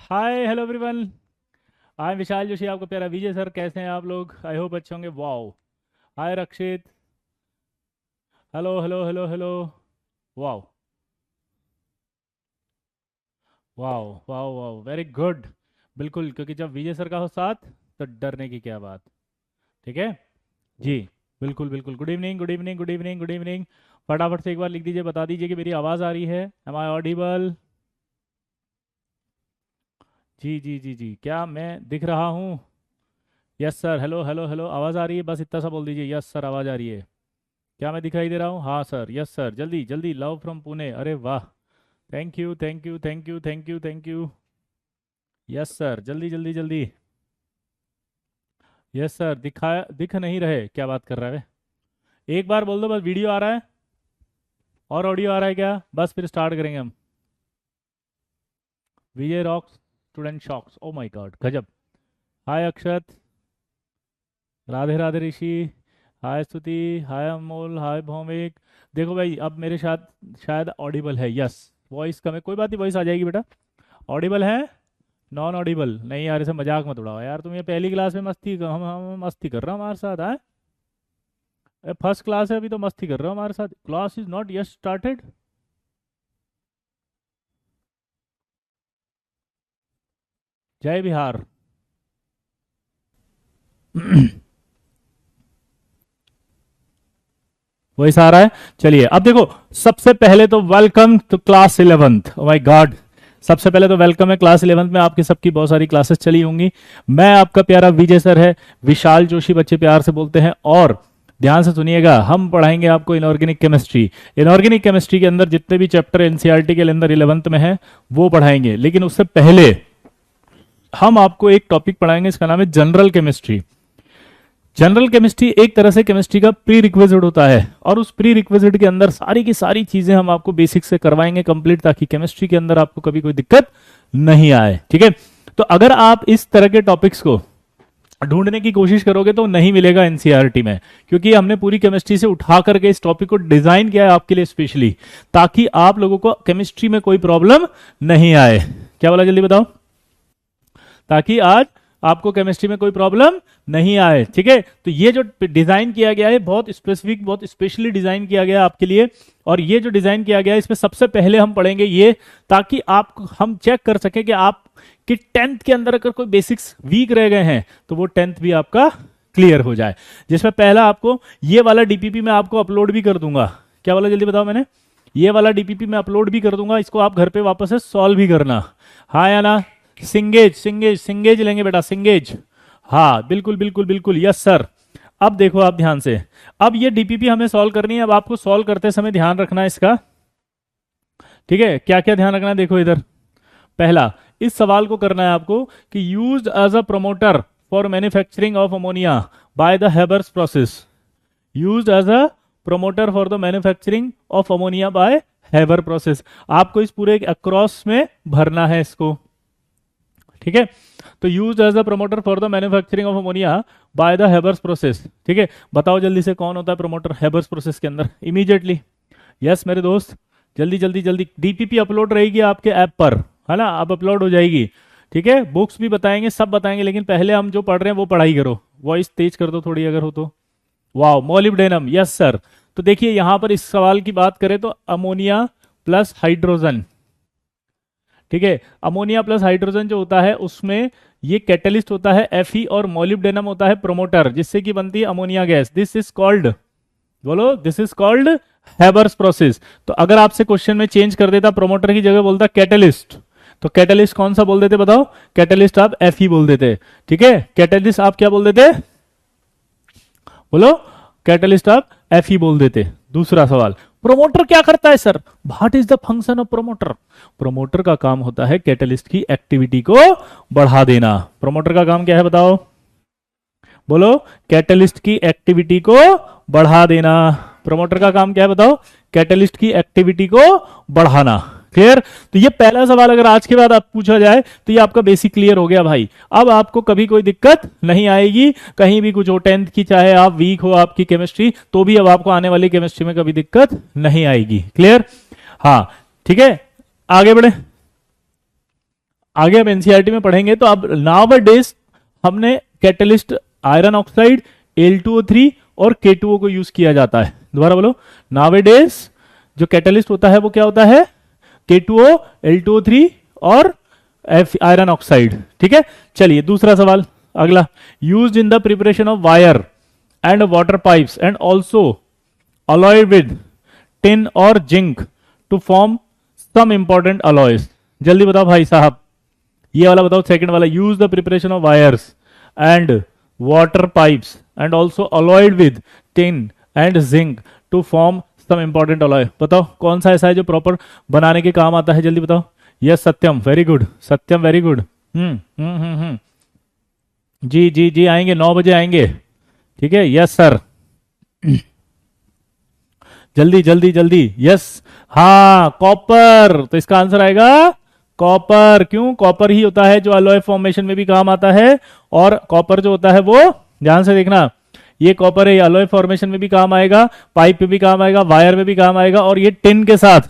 Hi hello everyone. I am Vishal Joshi, आपका प्यारा विजय sir. कैसे हैं आप लोग? आई होप अच्छे होंगे। Wow. Hi Rakshit. Hello hello hello hello. Wow wow wow wow, very good. बिल्कुल, क्योंकि जब विजय सर का हो साथ तो डरने की क्या बात। ठीक है जी। बिल्कुल बिल्कुल। Good evening good evening good evening good evening. फटाफट से एक बार लिख दीजिए, बता दीजिए कि मेरी आवाज़ आ रही है। M I audible? जी जी जी जी, क्या मैं दिख रहा हूँ? Yes sir. Hello hello hello, आवाज़ आ रही है? बस इतना सा बोल दीजिए, यस सर आवाज़ आ रही है। क्या मैं दिखाई दे रहा हूँ? हाँ सर, यस सर। जल्दी जल्दी, लव फ्रॉम पुणे। अरे वाह, thank you thank you thank you thank you thank you. Yes sir, जल्दी जल्दी जल्दी। यस सर, दिख नहीं रहे? क्या बात कर रहा है? एक बार बोल दो बस, वीडियो आ रहा है और ऑडियो आ रहा है क्या? बस फिर स्टार्ट करेंगे हम। Vijay rocks, student shocks. Oh my god, गजब। हाय अक्षत। राधे राधे ऋषि। हाय स्तुति। हाय अमोल। हाय भौमिक। देखो भाई, अब मेरे साथ शायद ऑडिबल है। यस, वॉइस कम है, कोई बात नहीं, वॉइस आ जाएगी बेटा। ऑडिबल है? नॉन ऑडिबल नहीं यार, इसे मजाक मत उड़ाओ यार। तुम ये पहली क्लास में मस्ती हम मस्ती कर रहा हूँ हमारे साथ है? फर्स्ट क्लास है, अभी तो मस्ती कर रहा हूँ हमारे साथ। Class is not yet started. जय बिहार। वही आ रहा है। चलिए अब देखो, सबसे पहले तो welcome to class 11th। Oh my god, सबसे पहले तो वेलकम है क्लास 11th में। आपकी सबकी बहुत सारी क्लासेस चली होंगी। मैं आपका प्यारा विजय सर है, विशाल जोशी बच्चे प्यार से बोलते हैं। और ध्यान से सुनिएगा, हम पढ़ाएंगे आपको इनऑर्गेनिक केमिस्ट्री। इनऑर्गेनिक केमिस्ट्री के अंदर जितने भी चैप्टर एनसीईआरटी के अंदर 11th में है वो पढ़ाएंगे, लेकिन उससे पहले हम आपको एक टॉपिक पढ़ाएंगे, इसका नाम है जनरल केमिस्ट्री। जनरल केमिस्ट्री एक तरह से केमिस्ट्री का प्री रिक्विजिट होता है, और उस प्री रिक्विजिट के अंदर सारी की सारी चीजें हम आपको बेसिक से करवाएंगे कंप्लीट, ताकि केमिस्ट्री के अंदर आपको कभी कोई दिक्कत नहीं आए। ठीक है, तो अगर आप इस तरह के टॉपिक्स को ढूंढने की कोशिश करोगे तो नहीं मिलेगा एनसीईआरटी में, क्योंकि हमने पूरी केमिस्ट्री से उठा करके इस टॉपिक को डिजाइन किया है आपके लिए स्पेशली, ताकि आप लोगों को केमिस्ट्री में कोई प्रॉब्लम नहीं आए। क्या बोला, जल्दी बताओ? ताकि आज आपको केमिस्ट्री में कोई प्रॉब्लम नहीं आए। ठीक है, तो ये जो डिजाइन किया गया है बहुत स्पेसिफिक, बहुत स्पेशली डिजाइन किया गया है आपके लिए। और ये जो डिजाइन किया गया है, इसमें सबसे पहले हम पढ़ेंगे ये, ताकि आप हम चेक कर सके कि आप कि 10th के अंदर अगर कोई बेसिक्स वीक रह गए हैं तो वो 10th भी आपका क्लियर हो जाए। जिसमें पहला आपको ये वाला डीपीपी मैं आपको अपलोड भी कर दूंगा। क्या वाला, जल्दी बताओ? मैंने ये वाला डीपीपी मैं अपलोड भी कर दूंगा, इसको आप घर पे वापस से सॉल्व भी करना। हाँ या ना? सिंगेज सिंगेज सिंगेज लेंगे बेटा, सिंगेज। हाँ बिल्कुल बिल्कुल बिल्कुल, यस सर। अब देखो आप ध्यान से, अब ये डीपीपी हमें सॉल्व करनी है। अब आपको सॉल्व करते समय ध्यान रखना है इसका। ठीक है, क्या क्या ध्यान रखना है? देखो इधर, पहला इस सवाल को करना है आपको कि used as a promoter for manufacturing of ammonia by the Haber's process. Used as a promoter for the manufacturing of ammonia by Haber process. आपको इस पूरे अक्रॉस में भरना है इसको। ठीक है, तो use as a promoter for the manufacturing of ammonia by the Haber's process. ठीक है, बताओ जल्दी से कौन होता है प्रमोटर हेबर्स प्रोसेस के अंदर? इमीडिएटली यस मेरे दोस्त, जल्दी जल्दी जल्दी। डीपीपी अपलोड रहेगी आपके ऐप पर, है ना? अब अपलोड हो जाएगी। ठीक है, बुक्स भी बताएंगे, सब बताएंगे, लेकिन पहले हम जो पढ़ रहे हैं वो पढ़ाई करो। वॉइस तेज कर दो थोड़ी अगर हो तो। Wow, molybdenum, yes sir. तो देखिए यहां पर इस सवाल की बात करें तो अमोनिया प्लस हाइड्रोजन। ठीक है, अमोनिया प्लस हाइड्रोजन जो होता है उसमें ये कैटलिस्ट होता है Fe, और मोलिब्डेनम होता है प्रोमोटर, जिससे कि बनती है ammonia gas. This is called, बोलो, this is called Haber's process. तो अगर आपसे क्वेश्चन में चेंज कर देता, प्रोमोटर की जगह बोलता कैटलिस्ट, तो कैटलिस्ट कौन सा बोल देते बताओ? कैटलिस्ट आप Fe बोल देते। ठीक है, कैटलिस्ट आप क्या बोल देते? बोलो, कैटलिस्ट आप Fe बोल देते। दूसरा सवाल, प्रोमोटर क्या करता है sir? What is the function of promoter? Promoter का काम होता है कैटलिस्ट की एक्टिविटी को बढ़ा देना। प्रोमोटर का काम क्या है बताओ? बोलो, कैटलिस्ट की एक्टिविटी को बढ़ा देना। प्रोमोटर का काम क्या है बताओ? कैटलिस्ट की एक्टिविटी को बढ़ाना। क्लियर? तो ये पहला सवाल अगर आज के बाद आप पूछा जाए तो ये आपका बेसिक क्लियर हो गया भाई। अब आपको कभी कोई दिक्कत नहीं आएगी, कहीं भी कुछ हो 10th की, चाहे आप वीक हो आपकी केमिस्ट्री, तो भी अब आपको आने वाली केमिस्ट्री में कभी दिक्कत नहीं आएगी। क्लियर? हाँ, ठीक है, आगे बढ़े। आगे हम एनसीईआरटी में पढ़ेंगे। तो अब नाउ डेज हमने कैटलिस्ट आयरन ऑक्साइड, Al2O3 और K2O को यूज किया जाता है। दोबारा बोलो, नाउ डेज जो कैटलिस्ट होता है वो क्या होता है? K2O, Al2O3 और आयरन ऑक्साइड। ठीक है, चलिए दूसरा सवाल अगला। Used in the preparation of wire and water pipes and also alloy with tin और zinc to form some important alloys. जल्दी बताओ भाई साहब, ये वाला बताओ, सेकंड वाला। Use the preparation of wires and water pipes and also alloyed with tin and zinc to form some important alloy. बताओ कौन सा ऐसा है जो प्रॉपर बनाने के काम आता है? जल्दी बताओ। यस सत्यम, वेरी गुड सत्यम, वेरी गुड। जी जी जी, आएंगे 9 बजे आएंगे। ठीक है, यस सर, जल्दी जल्दी जल्दी। यस, हाँ कॉपर, तो इसका आंसर आएगा कॉपर। क्यों? कॉपर ही होता है जो अलॉय फॉर्मेशन में भी काम आता है, और कॉपर जो होता है वो, ध्यान से देखना, ये कॉपर है, ये अलॉय फॉर्मेशन में भी काम आएगा, पाइप पे भी काम आएगा, वायर में भी काम आएगा, और ये टिन के साथ,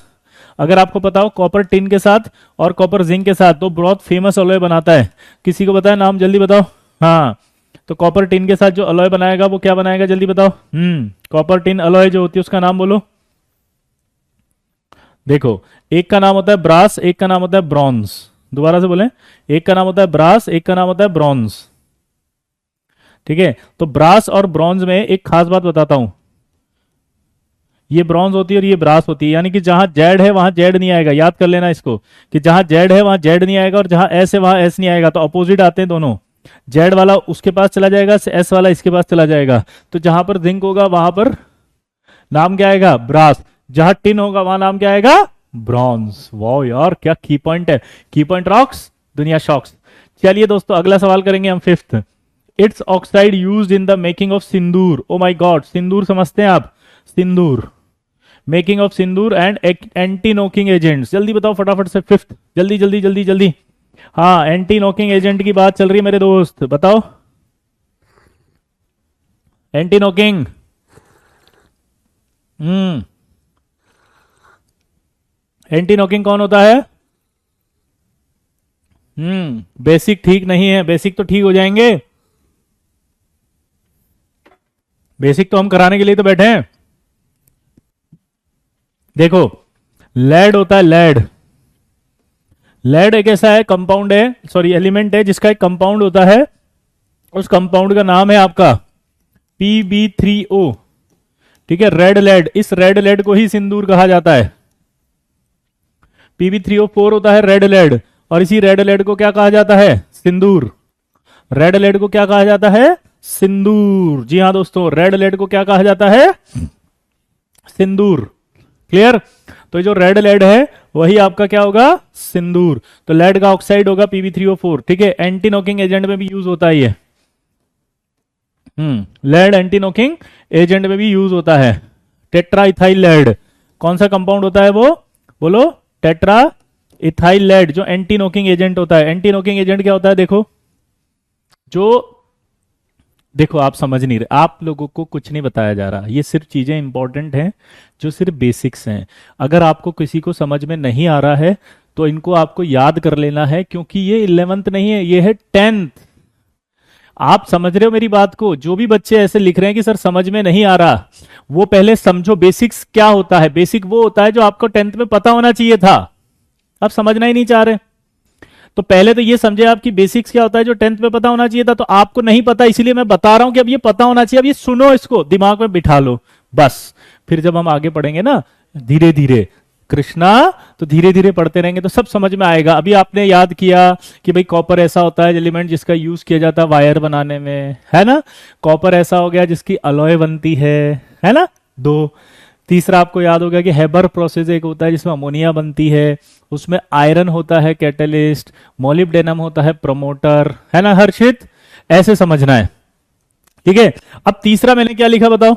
अगर आपको पता हो कॉपर टिन के साथ और कॉपर जिंक के साथ तो बहुत फेमस अलॉय बनाता है। किसी को बताया नाम? जल्दी बताओ। हाँ, तो कॉपर टिन के साथ जो अलॉय बनाएगा वो क्या बनाएगा? जल्दी बताओ। कॉपर टिन अलॉय जो होती है उसका नाम बोलो। देखो, एक का नाम होता है ब्रास, एक का नाम होता है ब्रॉन्ज। दोबारा से बोले, एक का नाम होता है ब्रास, एक का नाम होता है ब्रॉन्ज। ठीक है, तो ब्रास और ब्रॉन्ज में एक खास बात बताता हूं, ये ब्रॉन्ज होती है और ये ब्रास होती है, यानी कि जहां जेड है वहां जेड नहीं आएगा। याद कर लेना इसको कि जहां जेड है वहां जेड नहीं आएगा, और जहां एस है वहां एस नहीं आएगा। तो अपोजिट आते हैं दोनों, जेड वाला उसके पास चला जाएगा, एस वाला इसके पास चला जाएगा। तो जहां पर जिंक होगा वहां पर नाम क्या आएगा? ब्रास। जहां टिन होगा वहां नाम क्या आएगा? ब्रॉन्ज। वाह यार, क्या की पॉइंट है। की पॉइंट रॉक्स, दुनिया शॉक्स। चलिए दोस्तों, अगला सवाल करेंगे हम, fifth. It's oxide used in the making of sindoor. Oh my god, sindoor समझते हैं आप? Sindoor, making of sindoor and anti knocking agents. जल्दी बताओ फटाफट से, फिफ्थ, जल्दी जल्दी जल्दी जल्दी। हाँ, एंटी नोकिंग एजेंट की बात चल रही है मेरे दोस्त, बताओ। एंटी नोकिंग, एंटी नॉकिंग कौन होता है? बेसिक ठीक नहीं है, बेसिक तो ठीक हो जाएंगे, बेसिक तो हम कराने के लिए तो बैठे हैं। देखो, लेड होता है, लेड। लेड एक ऐसा है कंपाउंड है, सॉरी एलिमेंट है, जिसका एक कंपाउंड होता है, उस कंपाउंड का नाम है आपका Pb3O। ठीक है, रेड लेड, इस रेड लेड को ही सिंदूर कहा जाता है। Pb3O4 होता है रेड लेड, और इसी रेड लेड को क्या कहा जाता है? सिंदूर। रेड लेड को क्या कहा जाता है? सिंदूर। जी हाँ दोस्तों, रेड लेड को क्या कहा जाता है? सिंदूर। क्लियर? तो ये जो रेड लेड है वही आपका क्या होगा? सिंदूर। तो लेड का ऑक्साइड होगा Pb3O4। ठीक है, एंटी नॉकिंग एजेंट में भी यूज होता है ये। लेड एंटी नॉकिंग एजेंट में भी यूज होता है। टेट्रा इथाइल लेड, कौन सा कंपाउंड होता है वो? बोलो। टेट्रा इथाइल लेड, जो एंटी नॉकिंग एजेंट होता है। एंटी नॉकिंग एजेंट क्या होता है? देखो, जो देखो आप समझ नहीं रहे, आप लोगों को कुछ नहीं बताया जा रहा, ये सिर्फ चीजें इंपॉर्टेंट हैं जो सिर्फ बेसिक्स हैं। अगर आपको किसी को समझ में नहीं आ रहा है तो इनको आपको याद कर लेना है, क्योंकि ये 11th नहीं है, ये है 10th। आप समझ रहे हो मेरी बात को? जो भी बच्चे ऐसे लिख रहे हैं कि सर समझ में नहीं आ रहा, वो पहले समझो बेसिक्स क्या होता है। बेसिक वो होता है जो आपको 10th में पता होना चाहिए था, आप समझना ही नहीं चाह रहे। तो पहले तो ये समझे आप कि बेसिक्स क्या होता है जो 10th में पता होना चाहिए था, तो आपको नहीं पता, इसलिए मैं बता रहा हूं कि अब ये पता होना चाहिए। अब ये सुनो, इसको दिमाग में बिठा लो बस। फिर जब हम आगे पढ़ेंगे ना धीरे धीरे, कृष्णा, तो धीरे धीरे पढ़ते रहेंगे तो सब समझ में आएगा। अभी आपने याद किया कि भाई कॉपर ऐसा होता है एलिमेंट जिसका यूज किया जाता है वायर बनाने में, है ना। कॉपर ऐसा हो गया जिसकी अलॉय बनती है ना। दो, तीसरा आपको याद होगा कि हेबर प्रोसेस एक होता है जिसमें अमोनिया बनती है, उसमें आयरन होता है कैटलिस्ट, मोलिब्डेनम होता है प्रमोटर, है ना हर्षित। ऐसे समझना है, ठीक है। अब तीसरा मैंने क्या लिखा बताओ?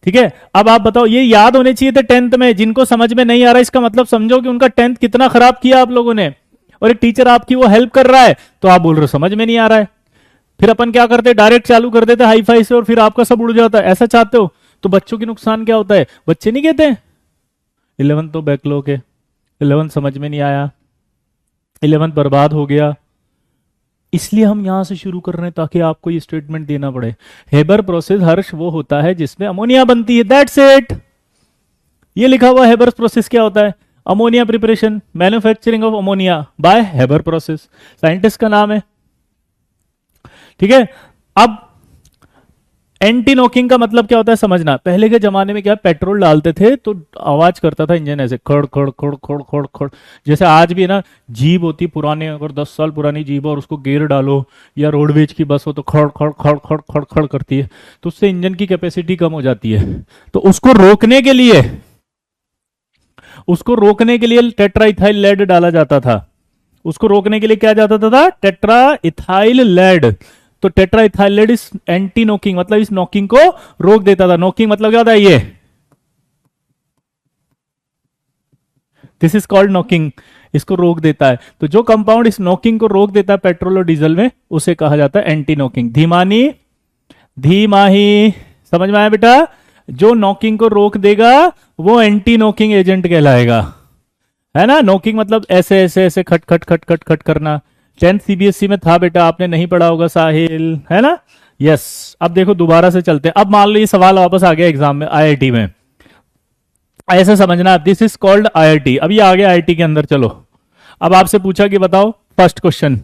ठीक है, अब आप बताओ, ये याद होने चाहिए थे 10th में। जिनको समझ में नहीं आ रहा, इसका मतलब समझो कि उनका 10th कितना खराब किया आप लोगों ने, और एक टीचर आपकी वो हेल्प कर रहा है तो आप बोल रहे हो समझ में नहीं आ रहा है। फिर अपन क्या करते, डायरेक्ट चालू कर देते हाई फाई से, और फिर आपका सब उड़ जाता है। ऐसा चाहते हो तो बच्चों की नुकसान क्या होता है? बच्चे नहीं कहते 11 तो बैकलॉग है, 11 समझ में नहीं आया, 11th बर्बाद हो गया। इसलिए हम यहां से शुरू कर रहे हैं ताकि आपको ये स्टेटमेंट देना पड़े। हेबर प्रोसेस हर्ष वो होता है जिसमें अमोनिया बनती है, दैट्स इट। ये लिखा हुआ हेबर प्रोसेस क्या होता है? Ammonia preparation, manufacturing of ammonia by Haber process, scientist का नाम है। ठीक है। अब एंटी नॉकिंग का मतलब क्या होता है समझना। पहले के जमाने में क्या पेट्रोल डालते थे तो आवाज करता था इंजन ऐसे खड़ खड़ खड़ खड़ खड़ खड़। जैसे आज भी है ना, जीप होती पुराने, अगर 10 साल पुरानी जीप और उसको गेयर डालो, या रोडवेज की बस हो तो खड़ खड़ खड़ खड़ खड़ खड़ करती है, तो उससे इंजन की कैपेसिटी कम हो जाती है। तो उसको रोकने के लिए टेट्रा इथाइल लेड डाला जाता था। उसको रोकने के लिए क्या जाता था? Tetra ethyl lead. तो टेट्रा इथाइल लेड इस एंटी नॉकिंग, मतलब इस नॉकिंग को रोक देता था। नॉकिंग मतलब क्या होता है? ये दिस इज कॉल्ड नॉकिंग, इसको रोक देता है। तो जो कंपाउंड इस नॉकिंग को रोक देता है पेट्रोल और डीजल में, उसे कहा जाता है एंटी नॉकिंग। धीमानी धीमाही, समझ में आया बेटा? जो नॉकिंग को रोक देगा वो एंटी नॉकिंग एजेंट कहलाएगा, है ना। नॉकिंग मतलब ऐसे ऐसे ऐसे खट खट खट खट खट करना। 10th सीबीएसई में था बेटा, आपने नहीं पढ़ा होगा साहिल, है ना। यस। अब देखो दोबारा से चलते हैं। अब मान लो ये सवाल वापस आ गया एग्जाम में, आईआईटी में। ऐसे समझना, दिस इज कॉल्ड आईआईटी। अब ये आ गया आईआईटी के अंदर। चलो अब आपसे पूछा कि बताओ फर्स्ट क्वेश्चन,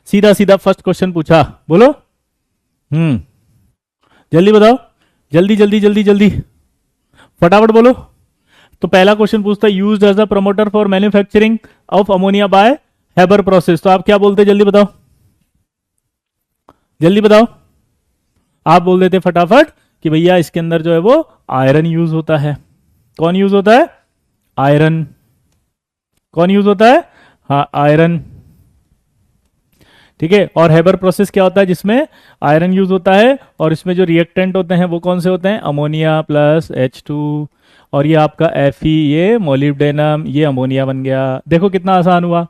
सीधा सीधा फर्स्ट क्वेश्चन पूछा, बोलो। जल्दी बताओ, जल्दी जल्दी जल्दी जल्दी, फटाफट बोलो। तो पहला क्वेश्चन पूछता है used as a promoter for manufacturing of ammonia by Haber process. तो आप क्या बोलते? जल्दी बताओ, जल्दी बताओ। आप बोल देते फटाफट कि भैया इसके अंदर जो है वो आयरन यूज होता है। कौन यूज होता है? आयरन। कौन यूज होता है? हाँ, आयरन। ठीक है। और हेबर प्रोसेस क्या होता है? जिसमें आयरन यूज होता है, और इसमें जो रिएक्टेंट होते हैं वो कौन से होते हैं? अमोनिया प्लस H2, और ये आपका Fe, ये मोलिब्डेनम, ये अमोनिया बन गया। देखो कितना आसान हुआ।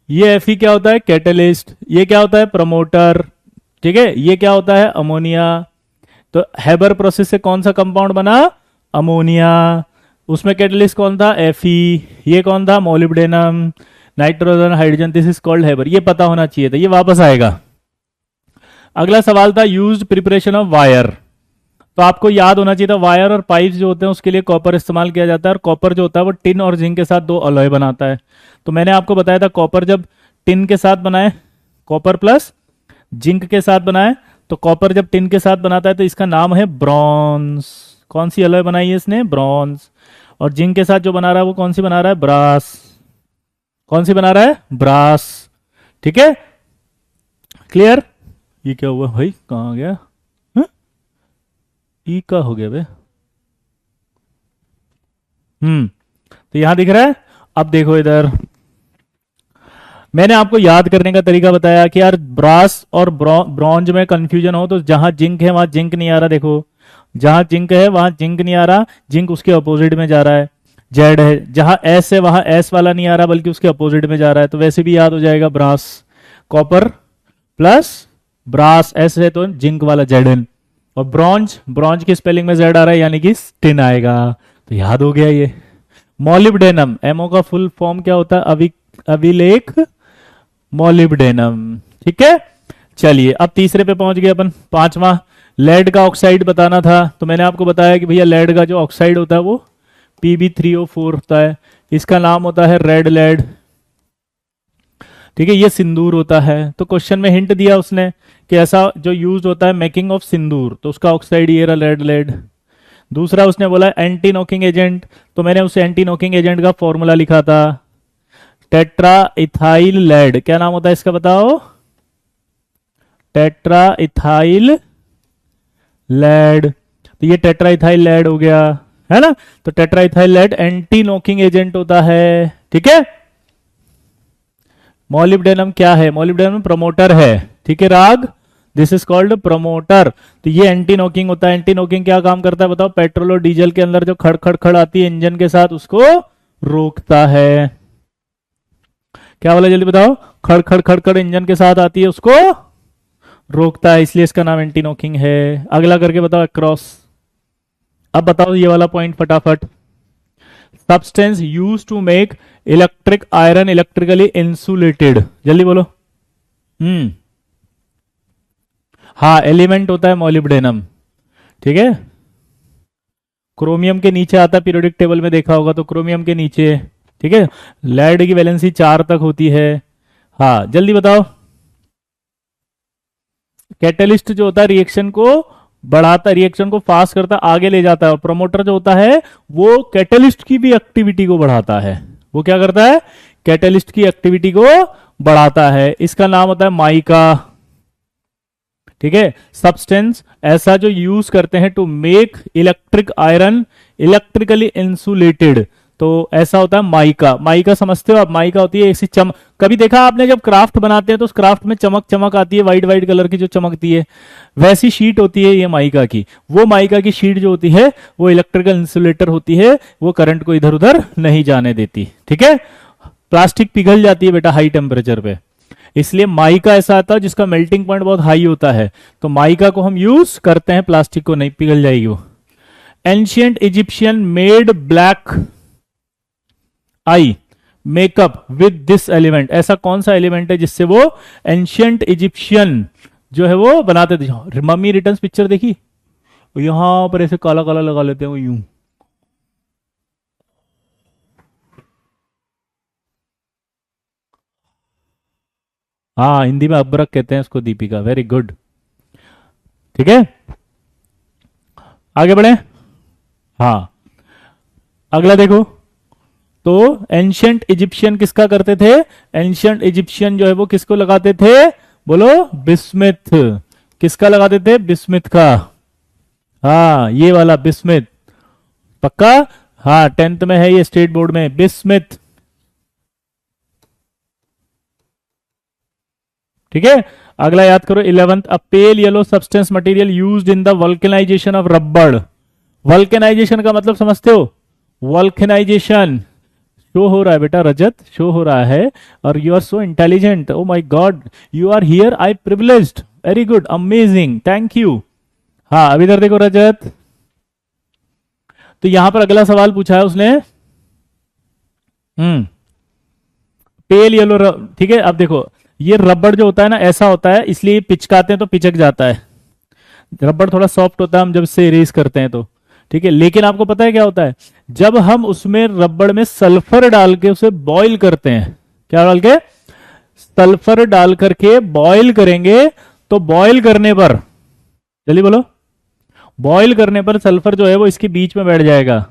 ये Fe क्या होता है? कैटलिस्ट। ये क्या होता है? प्रमोटर। ठीक है। ये क्या होता है? अमोनिया। तो हेबर प्रोसेस से कौन सा कंपाउंड बना? अमोनिया। उसमें कैटलिस्ट कौन था? Fe। ये कौन था? Molybdenum. Nitrogen, hydrogen, this is called Haber. ये पता होना चाहिए था, ये वापस आएगा। अगला सवाल था यूज्ड प्रिपरेशन ऑफ वायर। तो आपको याद होना चाहिए था, वायर और पाइप्स जो होते हैं उसके लिए कॉपर इस्तेमाल किया जाता है, और कॉपर जो होता है वो टिन और जिंक के साथ दो अलॉय बनाता है। तो मैंने आपको बताया था कॉपर जब टिन के साथ बनाए, कॉपर प्लस जिंक के साथ बनाए, तो कॉपर जब टिन के साथ बनाता है तो इसका नाम है ब्रॉन्ज। कौन सी अलॉय बनाई है इसने? ब्रॉन्ज। और जिंक के साथ जो बना रहा है वो कौन सी बना रहा है? ब्रास। कौन सी बना रहा है? ब्रास। ठीक है, क्लियर। ये क्या हुआ भाई, कहां गया? ई का हो गया बे। तो यहां दिख रहा है। अब देखो इधर, मैंने आपको याद करने का तरीका बताया कि यार ब्रास और ब्रॉन्ज में कंफ्यूजन हो तो जहां जिंक है वहां जिंक नहीं आ रहा। देखो जहां जिंक है वहां जिंक नहीं आ रहा, जिंक उसके अपोजिट में जा रहा है। जेड है, जहां एस है वहां एस वाला नहीं आ रहा बल्कि उसके अपोजिट में जा रहा है। तो वैसे भी याद हो जाएगा, brass copper plus brass, S है तो जिंक वाला जेड। और ब्रॉन्ज, ब्रॉन्ज की स्पेलिंग में जेड आ रहा है यानी कि टिन आएगा। तो याद हो गया ये। मॉलिब्डेनम, एमओ का फुल फॉर्म क्या होता है? अभिलेख मॉलिब्डेनम। ठीक है, चलिए अब तीसरे पे पहुंच गए अपन। पांचवा, लेड का ऑक्साइड बताना था। तो मैंने आपको बताया कि भैया लेड का जो ऑक्साइड होता है वो Pb3O4 होता है। इसका नाम होता है रेड लेड। ठीक है, ये सिंदूर होता है। तो क्वेश्चन में हिंट दिया उसने कि ऐसा जो यूज होता है मेकिंग ऑफ सिंदूर, तो उसका ऑक्साइड ये रहा, रेड लेड। दूसरा उसने बोला एंटी नॉकिंग एजेंट, तो मैंने उसे एंटी नॉकिंग एजेंट का फॉर्मूला लिखा था, टेट्रा इथाइल लेड। क्या नाम होता है इसका बताओ? Tetra ethyl lead. तो ये टेट्रा इथाइल लेड हो गया, है ना। तो tetra ethyl lead anti knocking agent होता है। ठीक है, मॉलिब्डेनम क्या है? मॉलिब्डेनम प्रमोटर है। ठीक है राग, दिस इज कॉल्ड प्रमोटर। तो ये एंटी नॉकिंग होता है। एंटी नॉकिंग क्या काम करता है बताओ? पेट्रोल और डीजल के अंदर जो खड़ खड़ खड़ आती है इंजन के साथ, उसको रोकता है। क्या बोला जल्दी बताओ? खड़ खड़ खड़ खड़ इंजन के साथ आती है, उसको रोकता है, इसलिए इसका नाम एंटी नॉकिंग है। अगला करके बताओ अक्रॉस। अब बताओ ये वाला पॉइंट फटाफट। Substance use to make electric iron electrically insulated, जल्दी बोलो। हाँ, एलिमेंट होता है मोलिब्डेनम, ठीक है। क्रोमियम के नीचे आता है, पीरियोडिक टेबल में देखा होगा तो क्रोमियम के नीचे, ठीक है। लेड की वैलेंसी 4 तक होती है। हाँ, जल्दी बताओ। कैटलिस्ट जो होता है रिएक्शन को बढ़ाता है, रिएक्शन को फास्ट करता है, आगे ले जाता है। और प्रोमोटर जो होता है वो कैटलिस्ट की भी एक्टिविटी को बढ़ाता है। वो क्या करता है? कैटलिस्ट की एक्टिविटी को बढ़ाता है। इसका नाम होता है माइका, ठीक है। सब्सटेंस ऐसा जो यूज करते हैं to make electric iron electrically insulated, तो ऐसा होता है माइका। माइका समझते हो आप? माइका होती है ऐसी चमक, कभी देखा आपने जब क्राफ्ट बनाते हैं तो उस क्राफ्ट में चमक चमक आती है, वाइट वाइट कलर की जो चमकती है, वैसी शीट होती है ये माइका की। वो माइका की शीट जो होती है वो इलेक्ट्रिकल इंसुलेटर होती है, वो करंट को इधर उधर नहीं जाने देती, ठीक है। प्लास्टिक पिघल जाती है बेटा हाई टेम्परेचर पे, इसलिए माइका ऐसा आता है जिसका मेल्टिंग पॉइंट बहुत हाई होता है, तो माइका को हम यूज करते हैं, प्लास्टिक को नहीं, पिघल जाएगी वो। Ancient Egyptian made black eye makeup with this element. ऐसा कौन सा एलिमेंट है जिससे वो एंशियंट इजिप्शियन जो है वो बनाते थे? मम्मी रिटर्न्स पिक्चर देखी? यहां पर ऐसे काला काला लगा लेते हैं वो यूं, हाँ हिंदी में अब्रक कहते हैं उसको दीपिका, वेरी गुड, ठीक है। आगे बढ़े। हाँ, अगला देखो। तो एंशियंट इजिप्शियन किसका करते थे? एंशियंट इजिप्शियन जो है वो किसको लगाते थे? बोलो, बिस्मिथ। किसका लगाते थे? बिस्मिथ का। हाँ, ये वाला बिस्मिथ, पक्का? हाँ, 10th में है ये, स्टेट बोर्ड में, बिस्मिथ, ठीक है। अगला याद करो 11th, a pale yellow substance material used in the vulcanization of rubber. Vulcanization का मतलब समझते हो? वल्केनाइजेशन शो हो रहा है बेटा, रजत शो हो रहा है, और you are so intelligent, oh my god, you are here, I privileged, very good, amazing, thank you. हाँ, अब इधर देखो रजत, तो यहां पर अगला सवाल पूछा है उसने, पेल येलो, ठीक है। अब देखो ये रबड़ जो होता है ना ऐसा होता है, इसलिए पिचकाते हैं तो पिचक जाता है। रबड़ थोड़ा सॉफ्ट होता है हम जब से इरेज करते हैं तो, ठीक है। लेकिन आपको पता है क्या होता है? जब हम उसमें रबड़ में सल्फर डाल के उसे बॉईल करते हैं, क्या डाल के? सल्फर डाल करके बॉईल करेंगे, तो बॉईल करने पर, जल्दी बोलो, बॉईल करने पर सल्फर जो है वो इसके बीच में बैठ जाएगा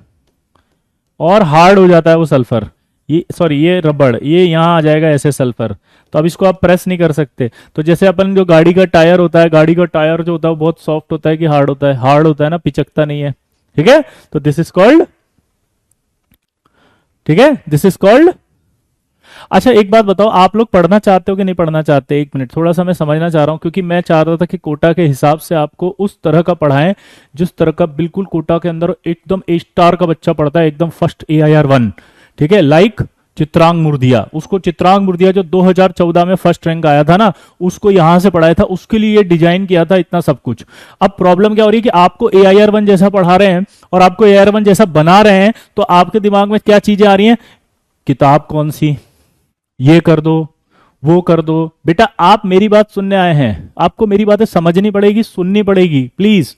और हार्ड हो जाता है वो सल्फर, ये सॉरी ये रबड़, ये यहां आ जाएगा ऐसे सल्फर। तो अब इसको आप प्रेस नहीं कर सकते। तो जैसे अपन जो गाड़ी का टायर होता है, गाड़ी का टायर जो होता है वो बहुत सॉफ्ट होता है कि हार्ड होता है? हार्ड होता है ना, पिचकता नहीं है, ठीक है। तो दिस इज कॉल्ड, ठीक है, दिस इज कॉल्ड। अच्छा एक बात बताओ, आप लोग पढ़ना चाहते हो कि नहीं पढ़ना चाहते? एक मिनट, थोड़ा सा मैं समझना चाह रहा हूं, क्योंकि मैं चाह रहा था कि कोटा के हिसाब से आपको उस तरह का पढ़ाएं जिस तरह का बिल्कुल कोटा के अंदर एकदम ए स्टार का बच्चा पढ़ता है, एकदम फर्स्ट AIR 1, ठीक है। लाइक चित्रांग मुर्दिया, उसको चित्रांग मुर्दिया जो 2014 में फर्स्ट रैंक आया था ना, उसको यहां से पढ़ाया था, उसके लिए ये डिजाइन किया था इतना सब कुछ। अब प्रॉब्लम क्या हो रही है कि आपको AIR 1 जैसा पढ़ा रहे हैं और आपको AIR 1 जैसा बना रहे हैं, तो आपके दिमाग में क्या चीजें आ रही हैं? किताब कौन सी, ये कर दो, वो कर दो। बेटा आप मेरी बात सुनने आए हैं, आपको मेरी बातें समझनी पड़ेगी, सुननी पड़ेगी प्लीज,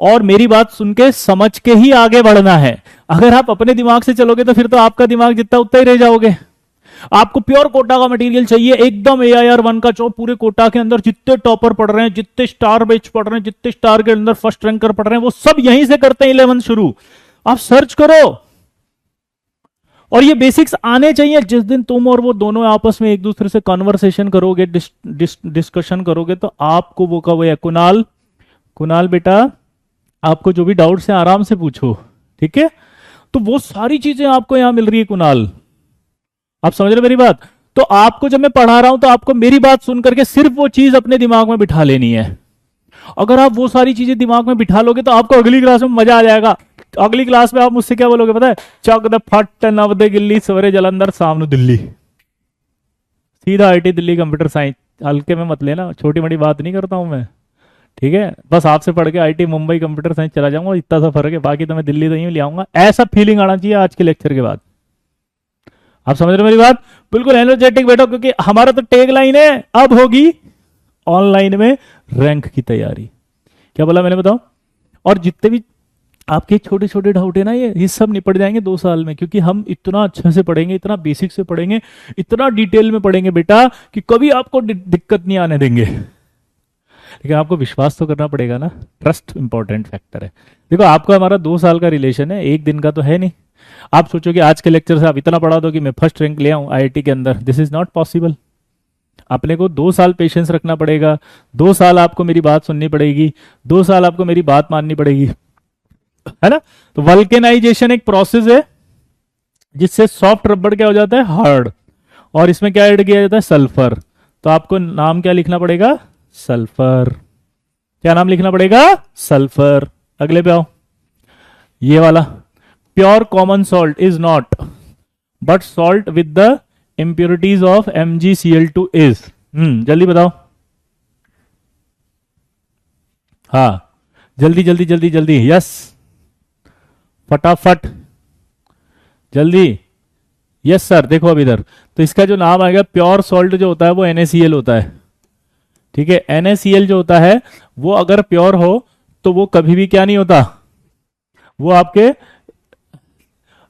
और मेरी बात सुन के समझ के ही आगे बढ़ना है। अगर आप अपने दिमाग से चलोगे तो फिर तो आपका दिमाग जितना उतना ही रह जाओगे। आपको प्योर कोटा का मटेरियल चाहिए, एकदम AIR 1 का, जो पूरे कोटा के अंदर जितने टॉपर पढ़ रहे हैं, जितने स्टार बैच पढ़ रहे हैं, जितने स्टार के अंदर फर्स्ट रैंकर पढ़ रहे हैं, वो सब यहीं से करते हैं 11th शुरू। आप सर्च करो, और ये बेसिक्स आने चाहिए। जिस दिन तुम और वो दोनों आपस में एक दूसरे से कन्वर्सेशन करोगे, डिस्कशन करोगे, तो आपको वो का वो है। कुणाल, कुणाल बेटा आपको जो भी डाउट है आराम से पूछो, ठीक है। तो वो सारी चीजें आपको यहां मिल रही है कुणाल, आप समझ रहे मेरी बात? तो आपको जब मैं पढ़ा रहा हूं तो आपको मेरी बात सुन करके सिर्फ वो चीज अपने दिमाग में बिठा लेनी है। अगर आप वो सारी चीजें दिमाग में बिठा लोगे तो आपको अगली क्लास में मजा आ जाएगा। अगली क्लास में आप मुझसे क्या बोलोगे पता है? चक द फट नवदे गिल्ली सवेरे जलंधर सामने दिल्ली, सीधा IT दिल्ली कंप्यूटर साइंस। हल्के में मत लेना, छोटी बड़ी बात नहीं करता हूं मैं, ठीक है। बस आपसे पढ़ के IT मुंबई कंप्यूटर साइंस चला जाऊंगा, इतना सा फर्क है, बाकी तो मैं दिल्ली तो यूं ले आऊंगा, ऐसा फीलिंग आना चाहिए आज के लेक्चर के बाद। आप समझ रहे हो मेरी बात? बिल्कुल एनर्जेटिक बैठो, क्योंकि हमारा तो टैग लाइन है, अब होगी ऑनलाइन में रैंक की तैयारी। क्या बोला मैंने, बताओ? और जितने भी आपके छोटे छोटे डाउट है ना, ये सब निपट जाएंगे 2 साल में, क्योंकि हम इतना अच्छे से पढ़ेंगे, इतना बेसिक से पढ़ेंगे, इतना डिटेल में पढ़ेंगे बेटा, कि कभी आपको दिक्कत नहीं आने देंगे। लेकिन आपको विश्वास तो करना पड़ेगा ना, ट्रस्ट इंपॉर्टेंट फैक्टर है। देखो, आपका हमारा 2 साल का रिलेशन है, एक दिन का तो है नहीं। आप सोचो कि आज के लेक्चर से आप इतना पढ़ा दो कि मैं फर्स्ट रैंक ले आऊं आईआईटी के अंदर, दिस इज नॉट पॉसिबल। अपने को 2 साल पेशेंस रखना पड़ेगा, 2 साल आपको मेरी बात सुननी पड़ेगी, 2 साल आपको मेरी बात माननी पड़ेगी, है ना? तो वल्केनाइजेशन एक प्रोसेस है जिससे सॉफ्ट रबड़ क्या हो जाता है, हार्ड, और इसमें क्या ऐड किया जाता है, सल्फर। तो आपको नाम क्या लिखना पड़ेगा, सल्फर। क्या नाम लिखना पड़ेगा, सल्फर। अगले पे आओ, ये वाला, pure common salt is not but salt with the impurities of MgCl2 is, जल्दी बताओ। हाँ, जल्दी जल्दी जल्दी जल्दी, यस, फटाफट, जल्दी। यस सर, देखो अब इधर, तो इसका जो नाम आएगा, प्योर सॉल्ट जो होता है वो NaCl होता है, ठीक है? NaCl जो होता है वो अगर प्योर हो तो वो कभी भी क्या नहीं होता, वो आपके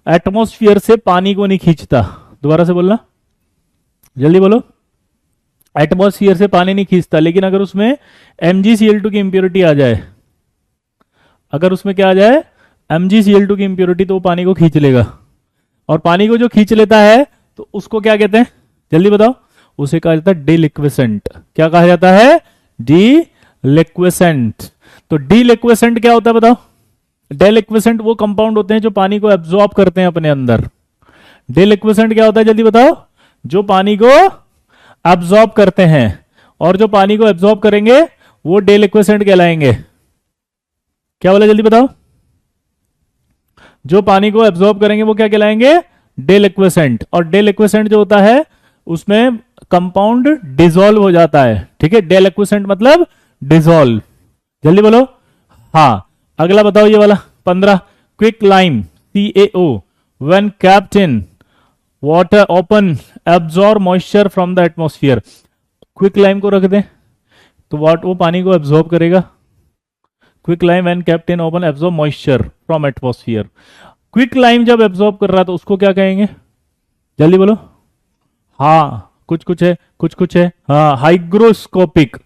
एटमॉस्फेयर से पानी को नहीं खींचता। दोबारा से बोलना, जल्दी बोलो। एटमॉस्फेयर से पानी नहीं खींचता, लेकिन अगर उसमें MgCl2 की इंप्योरिटी आ जाए, अगर उसमें क्या आ जाए, MgCl2 की इंप्योरिटी, तो वो पानी को खींच लेगा। और पानी को जो खींच लेता है तो उसको क्या कहते हैं, जल्दी बताओ? उसे कहा जाता है डिलिक्विसेंट। क्या कहा जाता है, डिलिक्विसेंट। तो डिलिक्विसेंट क्या होता है बताओ? डिलिक्विसेंट वो कंपाउंड होते हैं जो पानी को एब्जॉर्ब करते हैं अपने अंदर। डिलिक्विसेंट क्या होता है, जल्दी बताओ? जो पानी को एब्जॉर्ब करते हैं, और जो पानी को एब्जॉर्ब करेंगे वो डिलिक्विसेंट कहलाएंगे। क्या बोला, जल्दी बताओ? जो पानी को एब्जॉर्ब करेंगे वो क्या कहलाएंगे, डिलिक्विसेंट। और डिलिक्विसेंट जो होता है उसमें कंपाउंड डिसॉल्व हो जाता है, ठीक है? डिलिक्विसेंट मतलब डिसॉल्व। जल्दी बोलो। हाँ, अगला बताओ, ये वाला 15, quick lime CaO when kept in water open absorb moisture from the atmosphere. Quick lime को रख दें तो वो पानी को एब्जॉर्ब करेगा। Quick lime when kept in open absorb moisture from atmosphere. Quick lime जब एब्जॉर्ब कर रहा है तो उसको क्या कहेंगे, जल्दी बोलो? हाँ, कुछ कुछ है, कुछ कुछ है, हाँ, हाइग्रोस्कोपिक।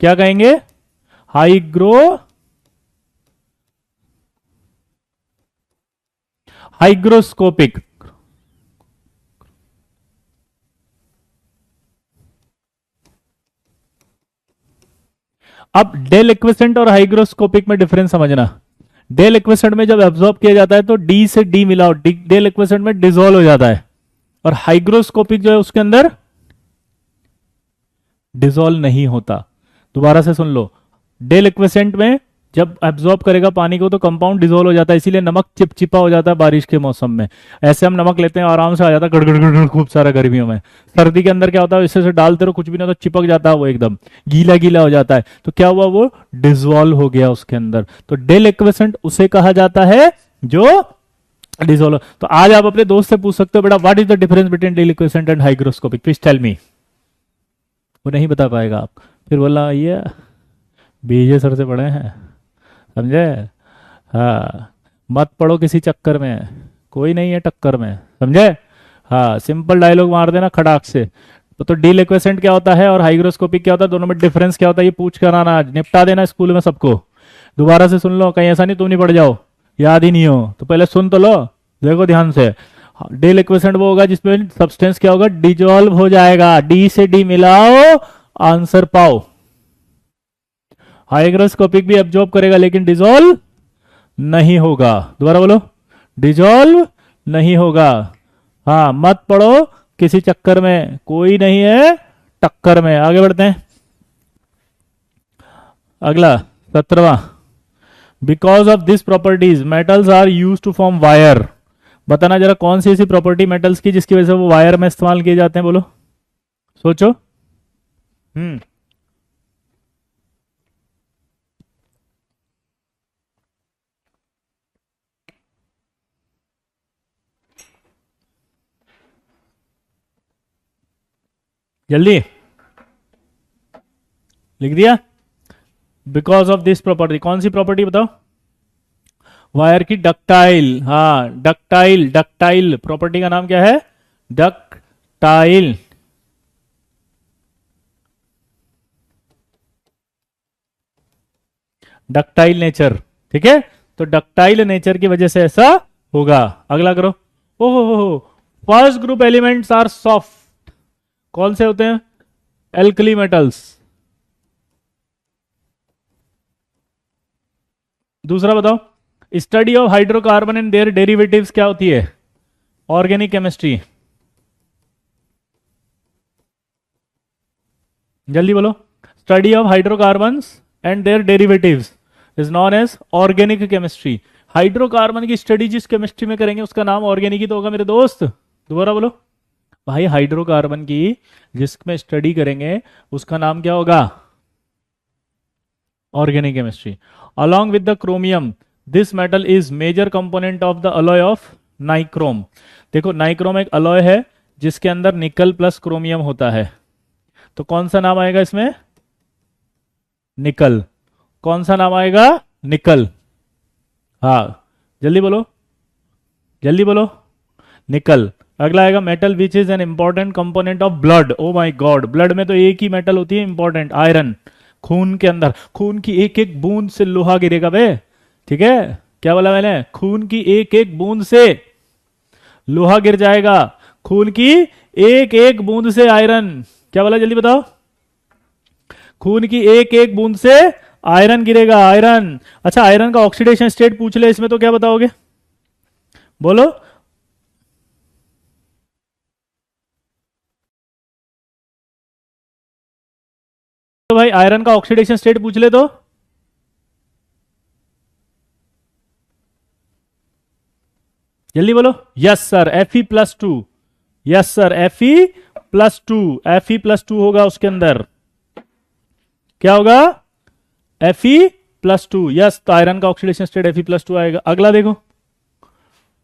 क्या कहेंगे, हाइग्रोस्कोपिक। अब डेल इक्वेसेंट और हाइग्रोस्कोपिक में डिफरेंस समझना। डेल इक्वेसेंट में जब एब्जॉर्ब किया जाता है तो डी से डी मिलाओ, डेल इक्वेसेंट में डिसॉल्व हो जाता है। और हाइग्रोस्कोपिक जो है उसके अंदर डिसॉल्व नहीं होता। दोबारा से सुन लो, डेल इक्वेसेंट में जब एब्जॉर्ब करेगा पानी को तो कंपाउंड डिसॉल्व हो जाता है, इसीलिए नमक चिपचिपा हो जाता है बारिश के मौसम में। ऐसे हम नमक लेते हैं आराम से आ जाता है गड़गड़ गड़गड़ खूब सारा गर्मियों में। सर्दी के अंदर क्या होता है, इससे से डालते रहो कुछ भी नहीं होता, चिपक जाता है, वो एकदम गीला गीला हो जाता है। तो क्या हुआ, वो डिसॉल्व हो गया उसके अंदर। तो डेल इक्वेसेंट उसे कहा जाता है जो डिसॉल्व। तो आज आप अपने दोस्त से पूछ सकते हो, बेटा what is the difference between deliquescent and hygroscopic, please tell me. वो नहीं बता पाएगा आप। फिर बोला ये बीजे सर से पढ़े हैं, समझे? हाँ, मत पढ़ो किसी चक्कर में, कोई नहीं है टक्कर में, समझे? हाँ, सिंपल डायलॉग मार देना खड़ाक से। तो डील इक्वेसेंट क्या होता है और हाइग्रोस्कोपिक क्या होता है, दोनों में डिफरेंस क्या होता है, ये पूछ कर आना, आज निपटा देना स्कूल में सबको। दोबारा से सुन लो, कहीं ऐसा नहीं तुम नहीं पढ़ जाओ, याद ही नहीं हो तो पहले सुन तो लो, देखो ध्यान से। डील इक्वेसेंट वो होगा जिसमें सब्सटेंस क्या होगा, डिजोल्व हो जाएगा, डी से डी मिलाओ आंसर पाओ। हाइग्रोस्कोपिक भी एब्जॉर्ब करेगा लेकिन डिजोल्व नहीं होगा। दोबारा बोलो, डिजोल्व नहीं होगा। हाँ, मत पढ़ो किसी चक्कर में, कोई नहीं है टक्कर में। आगे बढ़ते हैं, अगला 17वां, because of this properties metals are use to form wire. बताना जरा कौन सी ऐसी प्रॉपर्टी मेटल्स की जिसकी वजह से वो वायर में इस्तेमाल किए जाते हैं, बोलो, सोचो। हम्म, जल्दी लिख दिया। बिकॉज ऑफ दिस प्रॉपर्टी, कौन सी प्रॉपर्टी बताओ? वायर की डक्टाइल, हाँ डक्टाइल, डक्टाइल प्रॉपर्टी का नाम क्या है? डक्टाइल। डक्टाइल नेचर, ठीक है। तो डक्टाइल नेचर की वजह से ऐसा होगा। अगला करो। ओहो, first group elements are soft, कौन से होते हैं? Alkali metals. दूसरा बताओ, study of hydrocarbon and their derivatives क्या होती है? Organic chemistry. जल्दी बोलो। Study of hydrocarbons and their derivatives is known as organic chemistry. Hydrocarbon की स्टडी जिस केमिस्ट्री में करेंगे उसका नाम ऑर्गेनिक ही तो होगा मेरे दोस्त। दोबारा बोलो भाई, हाइड्रोकार्बन की जिसमें स्टडी करेंगे उसका नाम क्या होगा? Organic chemistry. Along with the chromium this metal is major component of the alloy of nichrome. देखो नाइक्रोम एक अलॉय है जिसके अंदर निकल प्लस क्रोमियम होता है, तो कौन सा नाम आएगा इसमें? निकल। कौन सा नाम आएगा? निकल। हाँ जल्दी बोलो, जल्दी बोलो। निकल। अगला आएगा metal which is an important component of blood. O my God, blood में तो एक ही मेटल होती है इंपॉर्टेंट, आयरन। खून के अंदर, खून की एक एक बूंद से लोहा गिरेगा बे, ठीक है। क्या बोला मैंने? खून की एक एक बूंद से लोहा गिर जाएगा, खून की एक एक बूंद से आयरन। क्या बोला जल्दी बताओ? खून की एक एक बूंद से आयरन गिरेगा, आयरन। अच्छा आयरन का ऑक्सीडेशन स्टेट पूछ ले इसमें तो क्या बताओगे? बोलो। तो भाई आयरन का ऑक्सीडेशन स्टेट पूछ ले तो जल्दी बोलो। Yes sir, Fe+2। Yes sir, Fe+2। Fe+2 होगा उसके अंदर। क्या होगा? Fe+2। यस, तो आयरन का ऑक्सीडेशन स्टेट Fe+2 आएगा। अगला देखो,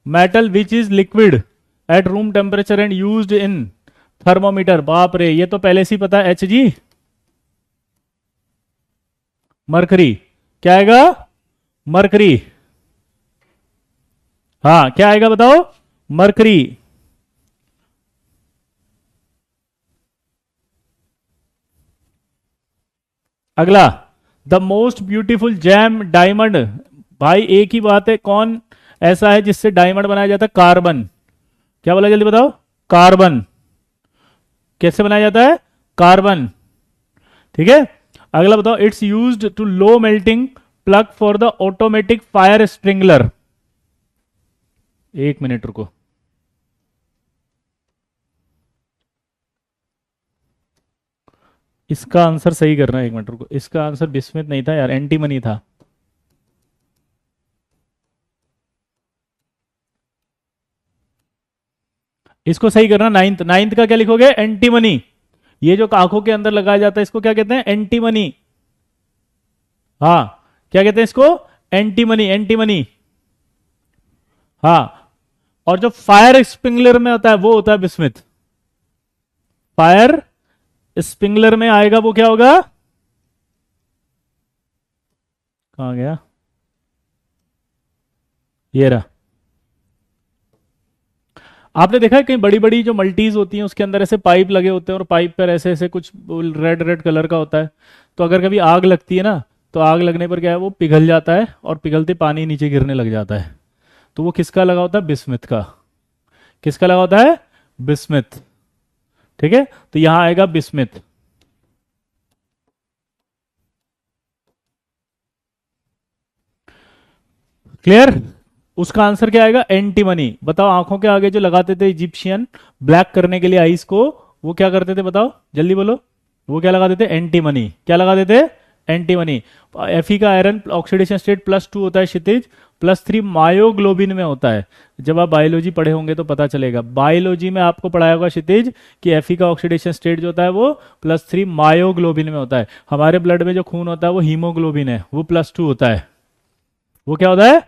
metal which is liquid at room temperature and used in thermometer. बाप रे, ये तो पहले से ही पता है। Hg, mercury. क्या आएगा? मरकरी। हाँ क्या आएगा बताओ? मरकरी। अगला, the most beautiful jam diamond. भाई एक ही बात है, कौन ऐसा है जिससे डायमंड बनाया जाता है? कार्बन। क्या बोला जल्दी बताओ? कार्बन। कैसे बनाया जाता है? कार्बन, ठीक है। अगला बताओ, it's used to low melting plug for the automatic fire sprinkler. एक मिनट रुको, इसका आंसर सही करना है। एक मिनट रुको, इसका आंसर बिस्मित नहीं था यार, एंटीमनी था। इसको सही करना। नाइन्थ, नाइन्थ का क्या लिखोगे? एंटीमनी। ये जो आंखों के अंदर लगाया जाता है इसको क्या कहते हैं? एंटीमनी। हाँ क्या कहते हैं इसको? Antimony, antimony. हाँ, और जो फायर स्प्रिंगलर में होता है वो होता है बिस्मिथ। फायर स्प्रिंगलर में आएगा वो क्या होगा? कहां गया? ये रहा। आपने देखा है कहीं बड़ी बड़ी जो मल्टीज होती हैं उसके अंदर ऐसे पाइप लगे होते हैं और पाइप पर ऐसे ऐसे कुछ रेड रेड कलर का होता है। तो अगर कभी आग लगती है ना, तो आग लगने पर क्या है, वो पिघल जाता है और पिघलते पानी नीचे गिरने लग जाता है। तो वो किसका लगा होता है? बिस्मिथ का। किसका लगा होता है? बिस्मिथ, ठीक है। तो यहां आएगा बिस्मिथ। क्लियर? उसका आंसर क्या आएगा? एंटीमनी। बताओ, आंखों के आगे जो लगाते थे इजिप्शियन ब्लैक करने के लिए आईज को, वो क्या करते थे बताओ जल्दी बोलो? वो क्या लगाते थे? एंटीमनी। क्या लगाते थे? एंटीमनी। Fe का आयरन ऑक्सीडेशन स्टेट +2 होता है क्षितिज, +3 मायोग्लोबिन में होता है। जब आप बायोलॉजी पढ़े होंगे तो पता चलेगा, बायोलॉजी में आपको पढ़ाया होगा क्षितिज कि Fe का ऑक्सीडेशन स्टेट जो होता है वो +3 मायोग्लोबिन में होता है। हमारे ब्लड में जो खून होता है वो हीमोग्लोबिन है, वो +2 होता है। वो क्या होता है?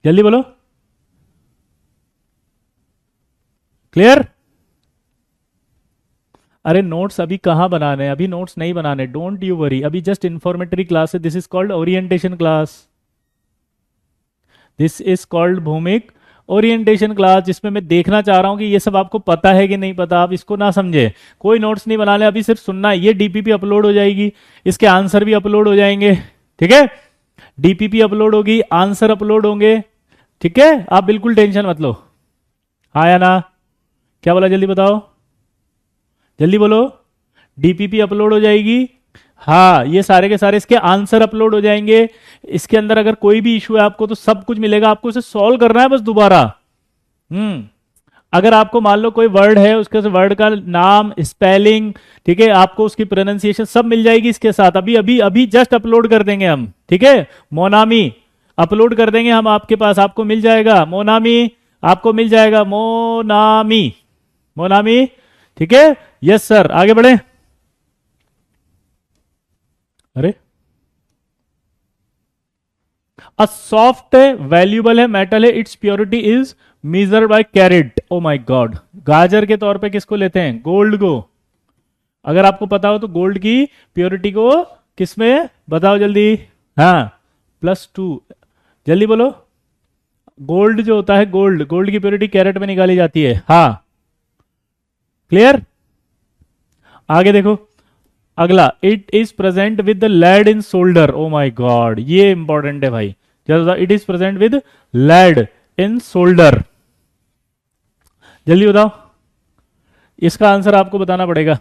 जल्दी बोलो। क्लियर? अरे नोट्स अभी कहाँ बनाने हैं, अभी नोट्स नहीं बनाने, डोंट यू वरी, अभी जस्ट इन्फॉर्मेटरी क्लास है, this is called orientation class, this is called Bhaumik orientation class, जिसमें मैं देखना चाह रहा हूं कि ये सब आपको पता है कि नहीं पता, आप इसको ना समझे, कोई नोट्स नहीं बनाने, अभी सिर्फ सुनना है। ये डीपीपी अपलोड हो जाएगी, इसके आंसर भी अपलोड हो जाएंगे, ठीक है, डीपीपी अपलोड होगी, आंसर अपलोड होंगे, ठीक है, आप बिल्कुल टेंशन मत लो। हाँ या ना, क्या बोला, जल्दी बताओ, जल्दी बोलो, डीपीपी अपलोड हो जाएगी, हाँ, ये सारे के सारे इसके आंसर अपलोड हो जाएंगे, इसके अंदर अगर कोई भी इशू है आपको तो सब कुछ मिलेगा, आपको इसे सॉल्व करना है बस दोबारा। अगर आपको मान लो कोई वर्ड है, उसके वर्ड का नाम, स्पेलिंग, ठीक है, आपको उसकी प्रोनाउंसिएशन सब मिल जाएगी इसके साथ, अभी अभी अभी जस्ट अपलोड कर देंगे हम, ठीक है, मोनामी अपलोड कर देंगे हम आपके पास, आपको मिल जाएगा मोनामी, आपको मिल जाएगा मोनामी, मोनामी, ठीक है, यस सर, आगे बढ़े। अरे अ सॉफ्ट वैल्यूबल है, मेटल है, its purity is measured by carat, oh my god, गाजर के तौर पे किसको लेते हैं, गोल्ड को, अगर आपको पता हो तो गोल्ड की प्योरिटी को किसमें बताओ जल्दी, हाँ, +2, जल्दी बोलो, गोल्ड जो होता है, गोल्ड, गोल्ड की प्योरिटी कैरेट में निकाली जाती है, हाँ, क्लियर, आगे देखो, अगला, it is present with the lead in solder, oh my god, ये इंपॉर्टेंट है भाई, it is present with lead in solder, जल्दी बताओ, इसका आंसर आपको बताना पड़ेगा।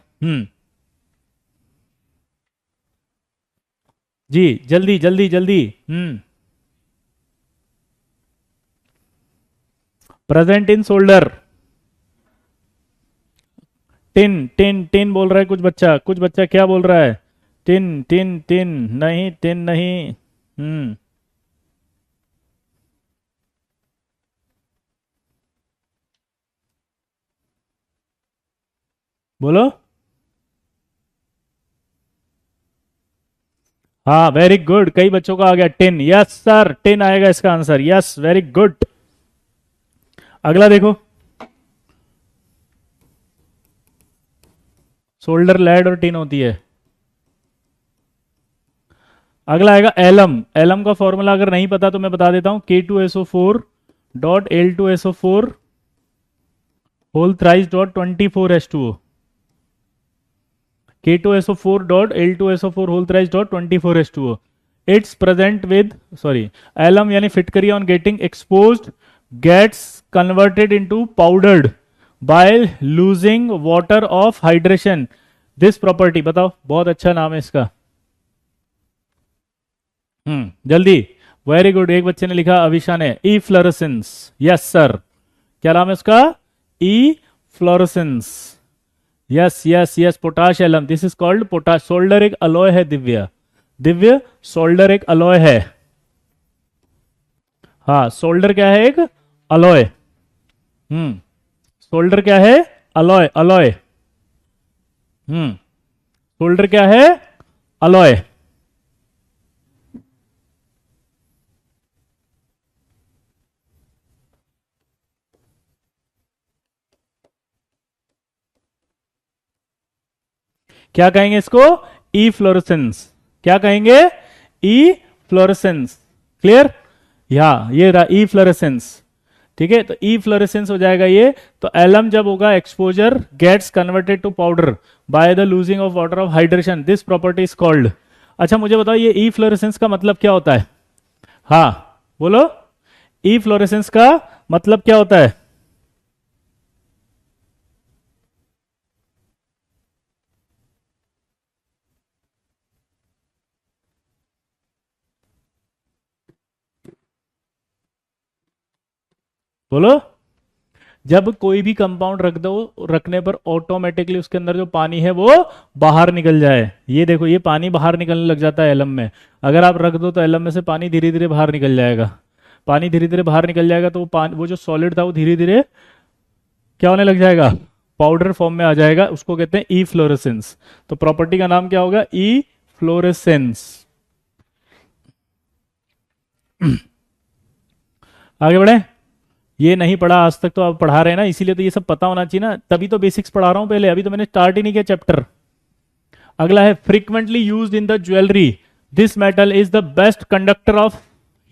जी, जल्दी जल्दी जल्दी, present in solder, tin tin tin बोल रहा है कुछ बच्चा क्या बोल रहा है, टिन टिन टिन, नहीं टिन नहीं, बोलो, हाँ वेरी गुड, कई बच्चों का आ गया टिन, यस सर, टिन आएगा इसका आंसर, यस वेरी गुड, अगला देखो, सोल्डर, लेड और टिन होती है, अगला आएगा एलम, एलम का फॉर्मूला अगर नहीं पता तो मैं बता देता हूं, K2SO4 .L2SO4 whole thrice .24H2O, K2SO4 whole thrice .24H2O, it's present with, sorry, alum यानी फिटकरी on getting exposed gets converted into powdered by losing water of hydration, this property बताओ, बहुत अच्छा नाम है इसका, जल्दी, वेरी गुड, एक बच्चे ने लिखा, अविशा ने, ई फ्लोरेसेंस, यस सर, क्या नाम है उसका, efflorescence, yes yes yes, potash alum, this is called potash, solder एक अलॉय है, दिव्य, दिव्य, सोल्डर एक अलॉय है, हाँ, सोल्डर क्या है, एक अलॉय, सोल्डर क्या है, अलॉय, अलॉय, सोल्डर क्या है, अलॉय, क्या कहेंगे इसको, ई फ्लोरेसेंस, क्या कहेंगे, ई फ्लोरेसेंस, क्लियर, या ये रहा ई फ्लोरेसेंस, ठीक है, तो ई फ्लोरेसेंस हो जाएगा ये, तो एलम जब होगा, exposure gets converted to powder by the losing of water of hydration, this property is called, अच्छा मुझे बताओ ये ई फ्लोरेसेंस का मतलब क्या होता है, हाँ बोलो, ई फ्लोरेसेंस का मतलब क्या होता है, बोलो, जब कोई भी कंपाउंड रख दो, रखने पर ऑटोमेटिकली उसके अंदर जो पानी है वो बाहर निकल जाए, ये देखो ये पानी बाहर निकलने लग जाता है एलम में, अगर आप रख दो तो एलम में से पानी धीरे धीरे बाहर निकल जाएगा, पानी धीरे धीरे बाहर निकल जाएगा, तो वो पानी, वो जो सॉलिड था वो धीरे धीरे क्या होने लग जाएगा, पाउडर फॉर्म में आ जाएगा, उसको कहते हैं ई फ्लोरेसेंस, तो प्रॉपर्टी का नाम क्या होगा, ई फ्लोरेसेंस, आगे बढ़े, ये नहीं पढ़ा आज तक तो आप पढ़ा रहे हैं ना, इसीलिए तो ये सब पता होना चाहिए ना, तभी तो बेसिक्स पढ़ा रहा हूं पहले, अभी तो मैंने स्टार्ट ही नहीं किया चैप्टर। अगला है frequently used in the jewellery, this metal is the best conductor of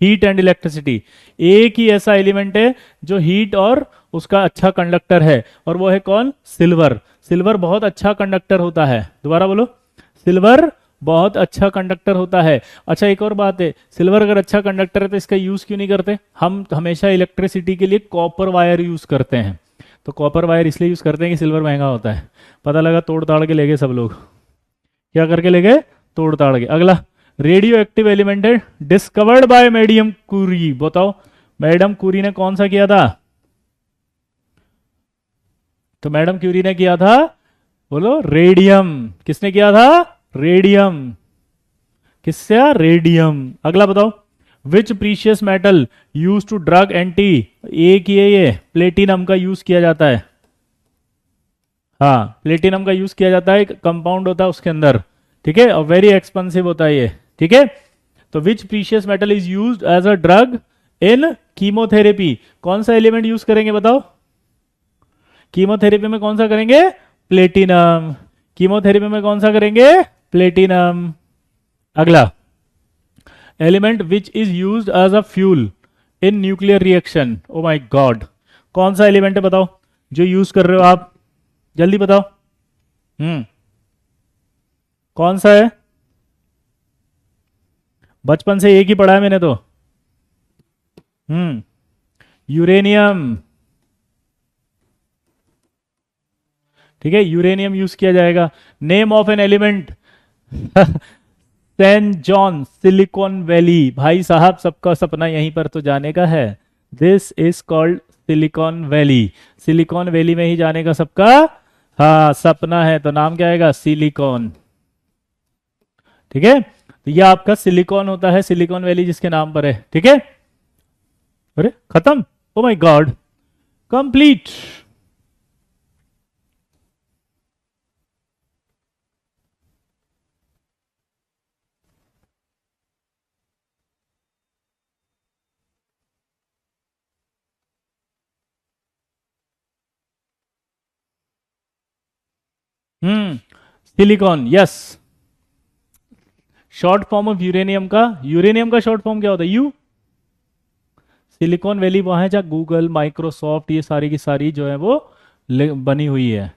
heat and electricity. एक ही ऐसा एलिमेंट है जो हीट और उसका अच्छा कंडक्टर है, और वो है कौन? सिल्वर। सिल्वर बहुत अच्छा कंडक्टर होता है। दोबारा बोलो, सिल्वर बहुत अच्छा कंडक्टर होता है। अच्छा एक और बात है, सिल्वर अगर अच्छा कंडक्टर है तो इसका यूज क्यों नहीं करते? हम हमेशा इलेक्ट्रिसिटी के लिए कॉपर वायर यूज करते हैं। तो कॉपर वायर इसलिए यूज करते हैं कि सिल्वर महंगा होता है। पता लगा तोड़ ताड़ के ले गए सब लोग। क्या करके ले गए? तोड़ ताड़ के। अगला रेडियो एक्टिव एलिमेंट है डिस्कवर्ड बाय मैडम कुरी। बताओ मैडम कुरी ने कौन सा किया था? तो मैडम क्यूरी ने किया था, बोलो, रेडियम। किसने किया था? रेडियम। किससे? रेडियम। अगला बताओ, which precious metal use to drug anti. एक ये प्लेटिनम का यूज किया जाता है। हाँ, प्लेटिनम का यूज किया जाता है, कंपाउंड होता है उसके अंदर, ठीक है, और वेरी एक्सपेंसिव होता है ये, ठीक है। तो which precious metal is used as a drug in chemotherapy. कौन सा एलिमेंट यूज करेंगे बताओ? कीमोथेरेपी में कौन सा करेंगे? प्लेटिनम। कीमोथेरेपी में कौन सा करेंगे? प्लेटिनम। अगला, element which is used as a fuel in nuclear reaction. Oh my god, कौन सा एलिमेंट है बताओ जो यूज कर रहे हो आप? जल्दी बताओ। कौन सा है? बचपन से एक ही पढ़ा है मैंने तो। यूरेनियम। ठीक है, यूरेनियम यूज किया जाएगा। Name of an element saint John silicon valley. भाई साहब सबका सपना यहीं पर तो जाने का है। This is called silicon valley. Silicon valley में ही जाने का सबका हाँ सपना है, तो नाम क्या आएगा? सिलिकॉन। ठीक है, तो यह आपका सिलिकॉन होता है, सिलिकॉन वैली जिसके नाम पर है, ठीक है। अरे खत्म, ओ my God, complete. Silicon, yes. Short form of uranium का शॉर्ट फॉर्म क्या होता है? यू। सिलिकॉन वैली वहां है जहां गूगल, माइक्रोसॉफ्ट, ये सारी की सारी जो है वो बनी हुई है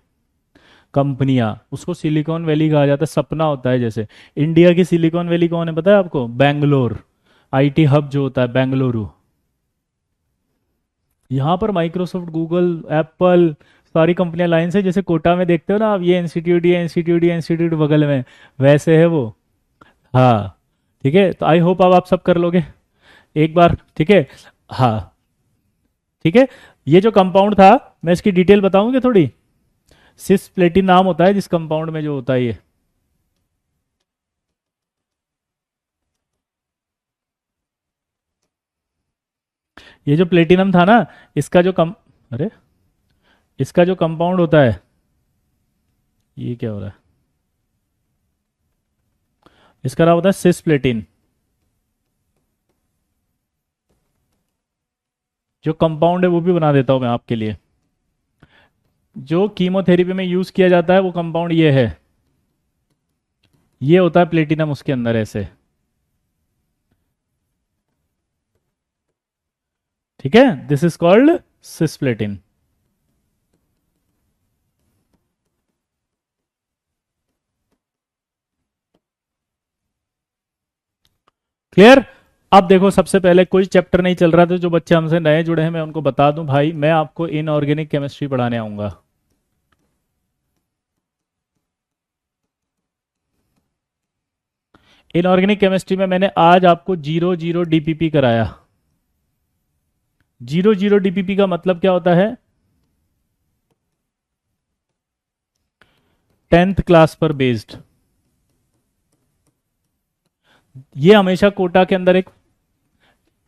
कंपनियां, उसको सिलिकॉन वैली कहा जाता है। सपना होता है जैसे। इंडिया की सिलिकॉन वैली कौन है पता है आपको? बैंगलोर। आईटी हब जो होता है बेंगलुरु, यहाँ पर माइक्रोसॉफ्ट, गूगल, एप्पल, सारी कंपनियां लाइन से, जैसे कोटा में देखते हो ना आप, ये इंस्टीट्यूट बगल में, वैसे है वो। हाँ, ठीक है, तो आई होप अब आप सब कर लोगे एक बार, ठीक है। हाँ, ठीक है। ये जो कंपाउंड था, मैं इसकी डिटेल बताऊंगी थोड़ी। सिस प्लेटिन नाम होता है जिस कंपाउंड में जो होता है ये जो प्लेटिनम था ना, इसका जो कम अरे इसका जो कंपाउंड होता है, ये क्या हो रहा है? इसका नाम होता है सिस प्लेटिन। जो कंपाउंड है वो भी बना देता हूं मैं आपके लिए। जो कीमोथेरेपी में यूज किया जाता है वो कंपाउंड ये है, ये होता है प्लेटिनम उसके अंदर ऐसे, ठीक है। This is called cisplatin. Clear? अब देखो, सबसे पहले कोई चैप्टर नहीं चल रहा था, जो बच्चे हमसे नए जुड़े हैं मैं उनको बता दूं, भाई मैं आपको इनऑर्गेनिक केमिस्ट्री पढ़ाने आऊंगा। इनऑर्गेनिक केमिस्ट्री में मैंने आज आपको 0 0 डीपीपी कराया। 0 0 डीपीपी का मतलब क्या होता है? 10th क्लास पर बेस्ड। ये हमेशा कोटा के अंदर एक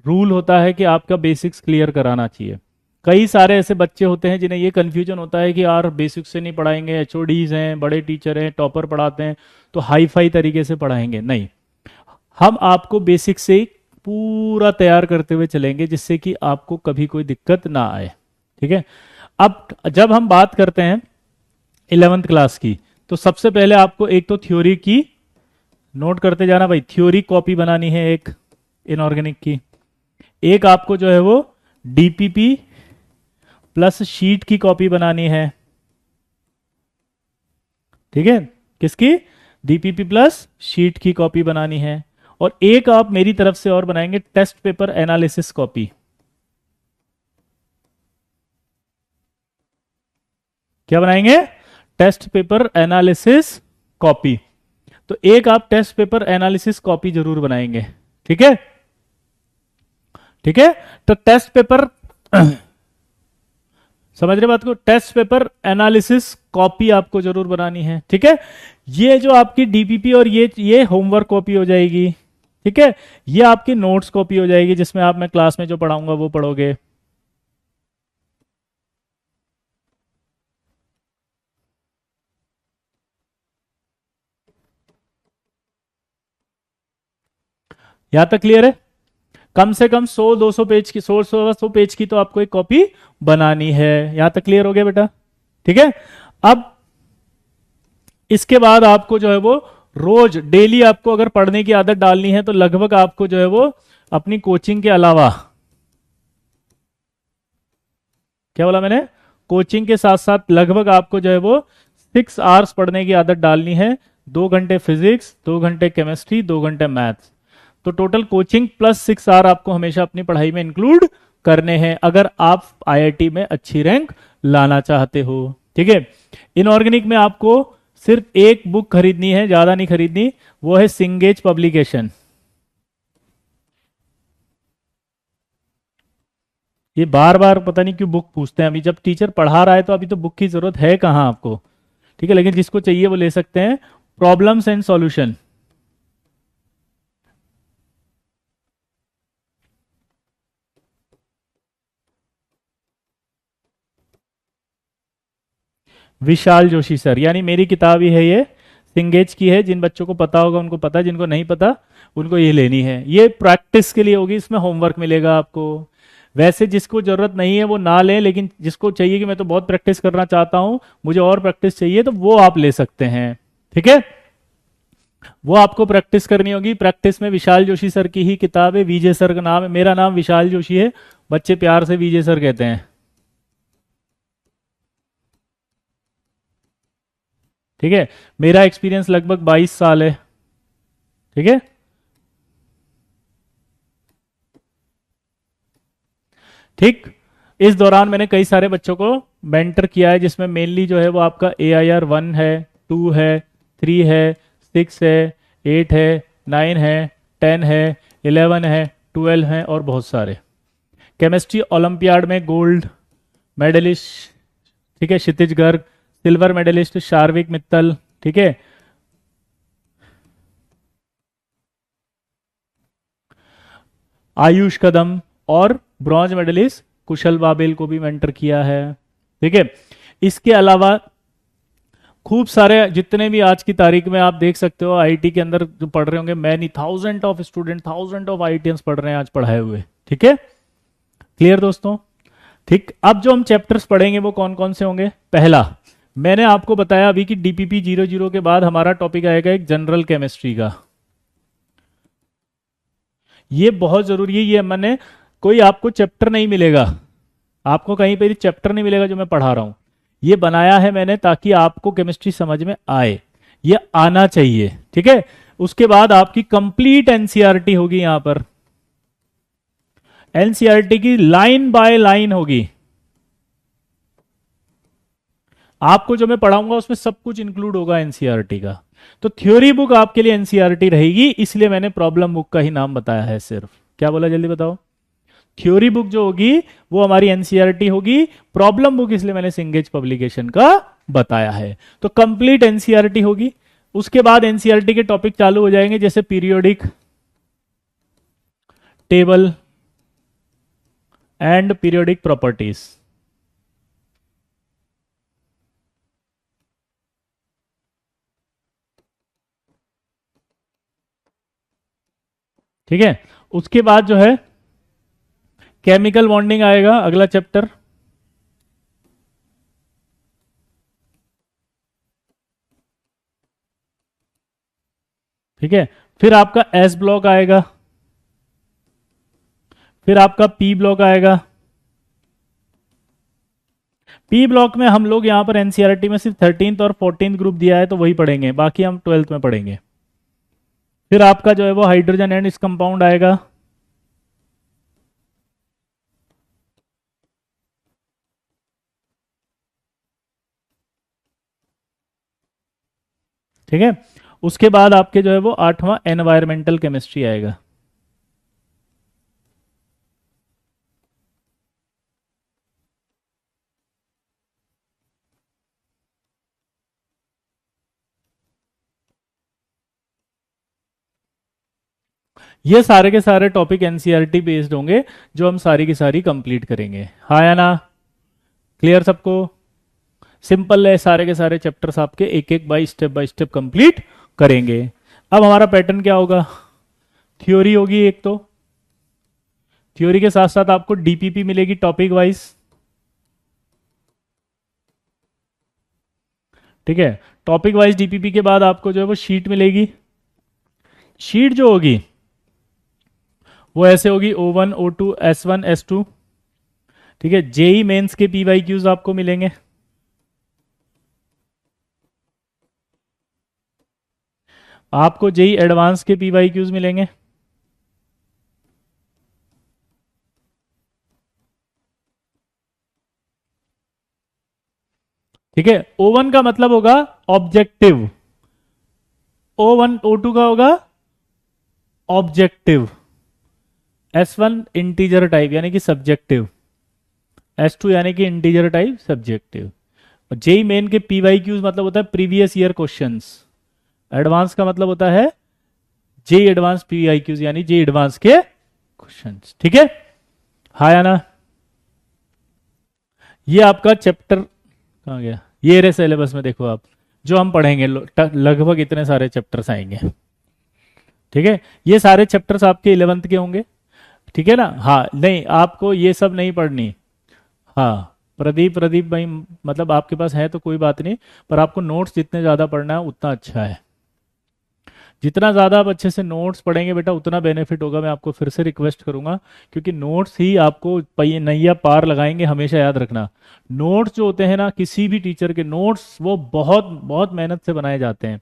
रूल होता है कि आपका बेसिक्स क्लियर कराना चाहिए। कई सारे ऐसे बच्चे होते हैं जिन्हें ये कंफ्यूजन होता है कि यार बेसिक्स से नहीं पढ़ाएंगे, एचओडीज हैं, बड़े टीचर हैं, टॉपर पढ़ाते हैं, तो हाई फाई तरीके से पढ़ाएंगे। नहीं, हम आपको बेसिक से पूरा तैयार करते हुए चलेंगे जिससे कि आपको कभी कोई दिक्कत ना आए। ठीक है। अब जब हम बात करते हैं 11th क्लास की, तो सबसे पहले आपको एक तो थ्योरी की नोट करते जाना भाई, थ्योरी कॉपी बनानी है एक इनऑर्गेनिक की, एक आपको जो है वो डीपीपी प्लस शीट की कॉपी बनानी है। ठीक है, किसकी? डीपीपी प्लस शीट की कॉपी बनानी है। और एक आप मेरी तरफ से और बनाएंगे टेस्ट पेपर एनालिसिस कॉपी। क्या बनाएंगे? Test paper analysis copy. तो एक आप टेस्ट पेपर एनालिसिस कॉपी जरूर बनाएंगे। ठीक है, ठीक है। तो टेस्ट पेपर समझ रहे बात को? टेस्ट पेपर एनालिसिस कॉपी आपको जरूर बनानी है। ठीक है, ये जो आपकी डीपीपी और ये होमवर्क कॉपी हो जाएगी। ठीक है, ये आपकी नोट्स कॉपी हो जाएगी जिसमें आप मैं क्लास में जो पढ़ाऊंगा वो पढ़ोगे। यहां तक क्लियर है? कम से कम 100-200 पेज की, 100 पेज की तो आपको एक कॉपी बनानी है। यहां तक क्लियर हो गया बेटा? ठीक है। अब इसके बाद आपको जो है वो रोज डेली आपको अगर पढ़ने की आदत डालनी है तो लगभग आपको जो है वो अपनी कोचिंग के अलावा, क्या बोला मैंने? कोचिंग के साथ साथ लगभग आपको जो है वो 6 आवर्स पढ़ने की आदत डालनी है। 2 घंटे फिजिक्स, 2 घंटे केमिस्ट्री, 2 घंटे मैथ्स। तो टोटल कोचिंग प्लस 6 आवर आपको हमेशा अपनी पढ़ाई में इंक्लूड करने हैं अगर आप आईआईटी में अच्छी रैंक लाना चाहते हो। ठीक है, इनऑर्गेनिक में आपको सिर्फ एक बुक खरीदनी है, ज्यादा नहीं खरीदनी, वो है सिंगेज पब्लिकेशन। ये बार बार पता नहीं क्यों बुक पूछते हैं, अभी जब टीचर पढ़ा रहा है तो अभी तो बुक की जरूरत है कहाँ आपको। ठीक है, लेकिन जिसको चाहिए वो ले सकते हैं। Problems and solution, Vishal Joshi sir, यानी मेरी किताब ही है ये, सिंगेज की है। जिन बच्चों को पता होगा उनको पता, जिनको नहीं पता उनको ये लेनी है। ये प्रैक्टिस के लिए होगी, इसमें होमवर्क मिलेगा आपको। वैसे जिसको जरूरत नहीं है वो ना लें, लेकिन जिसको चाहिए कि मैं तो बहुत प्रैक्टिस करना चाहता हूं, मुझे और प्रैक्टिस चाहिए, तो वो आप ले सकते हैं। ठीक है, वो आपको प्रैक्टिस करनी होगी। प्रैक्टिस में विशाल जोशी सर की ही किताब है, विजय सर का नाम है, मेरा नाम विशाल जोशी है, बच्चे प्यार से विजय सर कहते हैं। ठीक है, मेरा एक्सपीरियंस लगभग 22 साल है। ठीक है, ठीक। इस दौरान मैंने कई सारे बच्चों को मेंटर किया है, जिसमें मेनली जो है वो आपका AIR 1 है, 2 है, 3 है, 6 है, 8 है, 9 है, 10 है, 11 है, 12 है और बहुत सारे। केमिस्ट्री ओलंपियाड में गोल्ड मेडलिस्ट, ठीक है, क्षितिज गर्ग, सिल्वर मेडलिस्ट शार्विक मित्तल, ठीक है, आयुष कदम, और ब्रॉन्ज मेडलिस्ट कुशल बाबेल को भी मेंटर किया है। ठीक है, इसके अलावा खूब सारे, जितने भी आज की तारीख में आप देख सकते हो आईटी के अंदर जो पढ़ रहे होंगे, many thousand of student, thousand of IITians पढ़ रहे हैं आज पढ़ाए हुए। ठीक है, क्लियर दोस्तों? ठीक, अब जो हम चैप्टर्स पढ़ेंगे वो कौन कौन से होंगे? पहला, मैंने आपको बताया अभी कि DPP 00 के बाद हमारा टॉपिक आएगा एक जनरल केमिस्ट्री का। ये बहुत जरूरी है। ये मैंने, कोई आपको चैप्टर नहीं मिलेगा, आपको कहीं पर चैप्टर नहीं मिलेगा जो मैं पढ़ा रहा हूं। ये बनाया है मैंने ताकि आपको केमिस्ट्री समझ में आए, ये आना चाहिए। ठीक है, उसके बाद आपकी कंप्लीट एनसीईआरटी होगी यहां पर। एनसीईआरटी की लाइन बाय लाइन होगी। आपको जो मैं पढ़ाऊंगा उसमें सब कुछ इंक्लूड होगा एनसीईआरटी का। तो थ्योरी बुक आपके लिए एनसीईआरटी रहेगी, इसलिए मैंने प्रॉब्लम बुक का ही नाम बताया है सिर्फ। क्या बोला जल्दी बताओ? थ्योरी बुक जो होगी वो हमारी एनसीईआरटी होगी, प्रॉब्लम बुक इसलिए मैंने सिंगेज पब्लिकेशन का बताया है। तो कंप्लीट एनसीईआरटी होगी। उसके बाद एनसीईआरटी के टॉपिक चालू हो जाएंगे, जैसे periodic table and periodic properties. ठीक है, उसके बाद जो है केमिकल बॉन्डिंग आएगा, अगला चैप्टर। ठीक है, फिर आपका एस ब्लॉक आएगा, फिर आपका पी ब्लॉक आएगा। पी ब्लॉक में हम लोग यहां पर एनसीईआरटी में सिर्फ 13th और 14th ग्रुप दिया है तो वही पढ़ेंगे, बाकी हम 12th में पढ़ेंगे। फिर आपका जो है वो हाइड्रोजन एंड इस कंपाउंड आएगा। ठीक है, उसके बाद आपके जो है वो 8वां एनवायरमेंटल केमिस्ट्री आएगा। ये सारे के सारे टॉपिक एनसीईआरटी बेस्ड होंगे जो हम सारी की सारी कंप्लीट करेंगे। हाँ या ना, क्लियर सबको? सिंपल है, सारे के सारे चैप्टर्स आपके एक एक बाय स्टेप कंप्लीट करेंगे। अब हमारा पैटर्न क्या होगा? थ्योरी होगी एक तो, थ्योरी के साथ साथ आपको डीपीपी मिलेगी टॉपिक वाइज। ठीक है, टॉपिक वाइज डीपीपी के बाद आपको जो है वो शीट मिलेगी। शीट जो होगी वो ऐसे होगी O1 O2 S1 S2। ठीक है, जेई मेंस के PYQs आपको मिलेंगे। आपको जेई एडवांस के PYQs मिलेंगे। ठीक है, O1 का मतलब होगा ऑब्जेक्टिव, O1 O2 का होगा ऑब्जेक्टिव, S1 इंटीजर टाइप यानी कि सब्जेक्टिव, S2 यानी कि इंटीजर टाइप सब्जेक्टिव। और जेई मेन के PYQs मतलब होता है प्रीवियस ईयर क्वेश्चंस। एडवांस का मतलब होता है जेई एडवांस PYQs यानी जेई एडवांस के क्वेश्चंस। ठीक है, हाँ या ना? ये आपका चैप्टर कहाँ गया? ये रहे सिलेबस में, देखो आप जो हम पढ़ेंगे लगभग इतने सारे चैप्टर्स आएंगे। ठीक है, ये सारे चैप्टर्स आपके 11th के होंगे। ठीक है ना? हाँ, नहीं आपको ये सब नहीं पढ़नी। हाँ, प्रदीप प्रदीप भाई, मतलब आपके पास है तो कोई बात नहीं, पर आपको नोट्स जितने ज़्यादा पढ़ना है उतना अच्छा है। जितना ज़्यादा आप अच्छे से नोट्स पढ़ेंगे बेटा उतना बेनिफिट होगा। मैं आपको फिर से रिक्वेस्ट करूंगा, क्योंकि नोट्स ही आपको नैया पार लगाएंगे, हमेशा याद रखना। नोट्स जो होते हैं ना, किसी भी टीचर के नोट्स वो बहुत बहुत मेहनत से बनाए जाते हैं।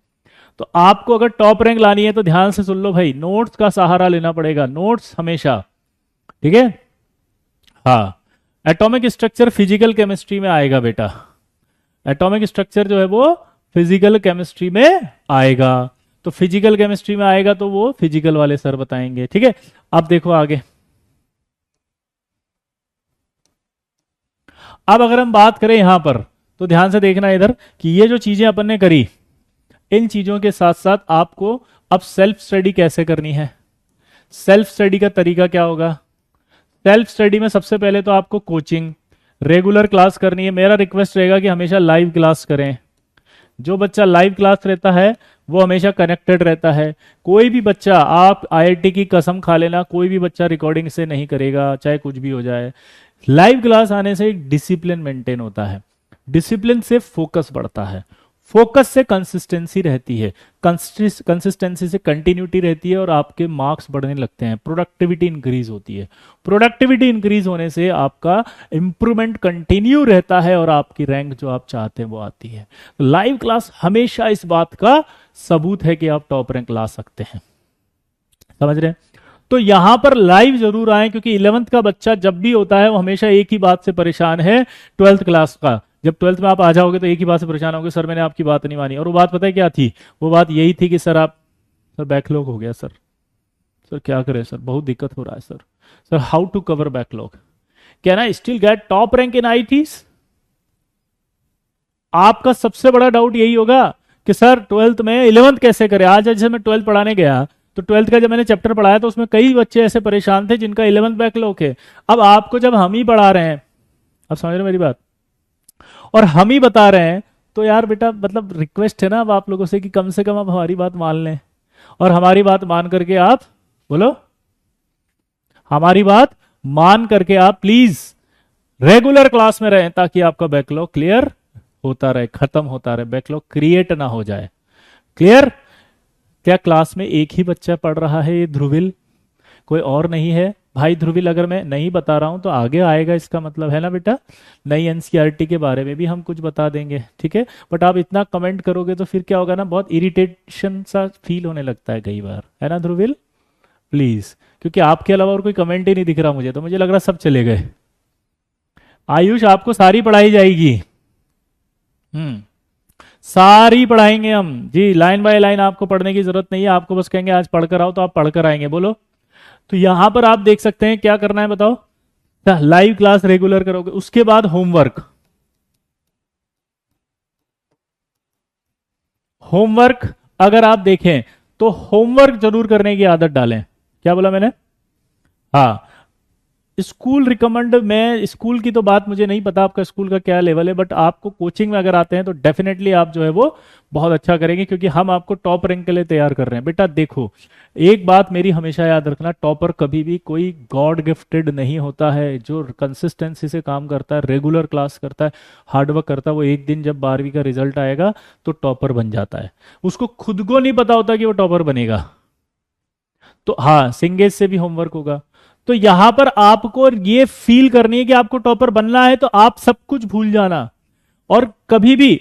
तो आपको अगर टॉप रैंक लानी है तो ध्यान से सुन लो भाई, नोट्स का सहारा लेना पड़ेगा, नोट्स हमेशा। ठीक है, हाँ। एटॉमिक स्ट्रक्चर फिजिकल केमिस्ट्री में आएगा बेटा, एटॉमिक स्ट्रक्चर जो है वो फिजिकल केमिस्ट्री में आएगा। तो फिजिकल केमिस्ट्री में आएगा तो वो फिजिकल वाले सर बताएंगे। ठीक है, अब देखो आगे। अब अगर हम बात करें यहां पर तो ध्यान से देखना इधर कि ये जो चीजें अपन ने करी, इन चीजों के साथ साथ आपको अब सेल्फ स्टडी कैसे करनी है। सेल्फ स्टडी का तरीका क्या होगा? सेल्फ स्टडी में सबसे पहले तो आपको कोचिंग रेगुलर क्लास करनी है। मेरा रिक्वेस्ट रहेगा कि हमेशा लाइव क्लास करें। जो बच्चा लाइव क्लास रहता है वो हमेशा कनेक्टेड रहता है। कोई भी बच्चा, आप आईआईटी की कसम खा लेना, कोई भी बच्चा रिकॉर्डिंग से नहीं करेगा, चाहे कुछ भी हो जाए। लाइव क्लास आने से एक डिसिप्लिन मेंटेन होता है, डिसिप्लिन से फोकस बढ़ता है, फोकस से कंसिस्टेंसी रहती है, कंसिस्टेंसी से कंटिन्यूटी रहती है और आपके मार्क्स बढ़ने लगते हैं, प्रोडक्टिविटी इंक्रीज होती है। प्रोडक्टिविटी इंक्रीज होने से आपका इंप्रूवमेंट कंटिन्यू रहता है और आपकी रैंक जो आप चाहते हैं वो आती है। तो लाइव क्लास हमेशा इस बात का सबूत है कि आप टॉप रैंक ला सकते हैं। समझ रहे हैं? तो यहां पर लाइव जरूर आए, क्योंकि 11th का बच्चा जब भी होता है वो हमेशा एक ही बात से परेशान है, 12th क्लास का। जब 12th में आप आ जाओगे तो एक ही बात से परेशान होगे, सर मैंने आपकी बात नहीं मानी। और वो बात पता है क्या थी? वो बात यही थी कि सर बैकलॉग हो गया, सर क्या करें सर, बहुत दिक्कत हो रहा है sir how to cover backlog, can I still get top rank in IITs. आपका सबसे बड़ा डाउट यही होगा कि सर 12th में 11th कैसे करें। आज जैसे मैं 12th पढ़ाने गया तो 12th का जब मैंने चैप्टर पढ़ाया तो उसमें कई बच्चे ऐसे परेशान थे जिनका 11th बैकलॉग है। अब आपको जब हम ही पढ़ा रहे हैं, अब समझ रहे मेरी बात, और हम ही बता रहे हैं, तो यार बेटा मतलब रिक्वेस्ट है ना अब आप लोगों से कि कम से कम आप हमारी बात मान लें और हमारी बात मान करके आप बोलो हमारी बात मान करके आप प्लीज रेगुलर क्लास में रहें, ताकि आपका बैकलॉग क्लियर होता रहे, खत्म होता रहे, बैकलॉग क्रिएट ना हो जाए। क्लियर? क्या क्लास में एक ही बच्चा पढ़ रहा है, ये ध्रुविल, कोई और नहीं है? भाई ध्रुविल, अगर मैं नहीं बता रहा हूं तो आगे आएगा, इसका मतलब है ना बेटा। नई एनसीईआरटी के बारे में भी हम कुछ बता देंगे, ठीक है। बट आप इतना कमेंट करोगे तो फिर क्या होगा ना, बहुत इरिटेशन सा फील होने लगता है कई बार, है ना ध्रुविल? प्लीज, क्योंकि आपके अलावा और कोई कमेंट ही नहीं दिख रहा मुझे, तो मुझे लग रहा सब चले गए। आयुष, आपको सारी पढ़ाई जाएगी। सारी पढ़ाएंगे हम जी, लाइन बाय लाइन, आपको पढ़ने की जरूरत नहीं है। आपको बस कहेंगे आज पढ़कर आओ, तो आप पढ़कर आएंगे। बोलो। तो यहां पर आप देख सकते हैं क्या करना है, बताओ। लाइव क्लास रेगुलर करोगे, उसके बाद होमवर्क। होमवर्क अगर आप देखें तो होमवर्क जरूर करने की आदत डालें। क्या बोला मैंने? हाँ, स्कूल रिकमेंड, मैं स्कूल की तो बात मुझे नहीं पता आपका स्कूल का क्या लेवल है, बट आपको कोचिंग में अगर आते हैं तो डेफिनेटली आप जो है वो बहुत अच्छा करेंगे, क्योंकि हम आपको टॉप रैंक के लिए तैयार कर रहे हैं। बेटा देखो, एक बात मेरी हमेशा याद रखना, टॉपर कभी भी कोई गॉड गिफ्टेड नहीं होता है। जो कंसिस्टेंसी से काम करता है, रेगुलर क्लास करता है, हार्डवर्क करता है, वो एक दिन जब 12वीं का रिजल्ट आएगा तो टॉपर बन जाता है। उसको खुद को नहीं पता होता कि वो टॉपर बनेगा। तो हाँ, सिंगेज से भी होमवर्क होगा। तो यहां पर आपको ये फील करनी है कि आपको टॉपर बनना है, तो आप सब कुछ भूल जाना। और कभी भी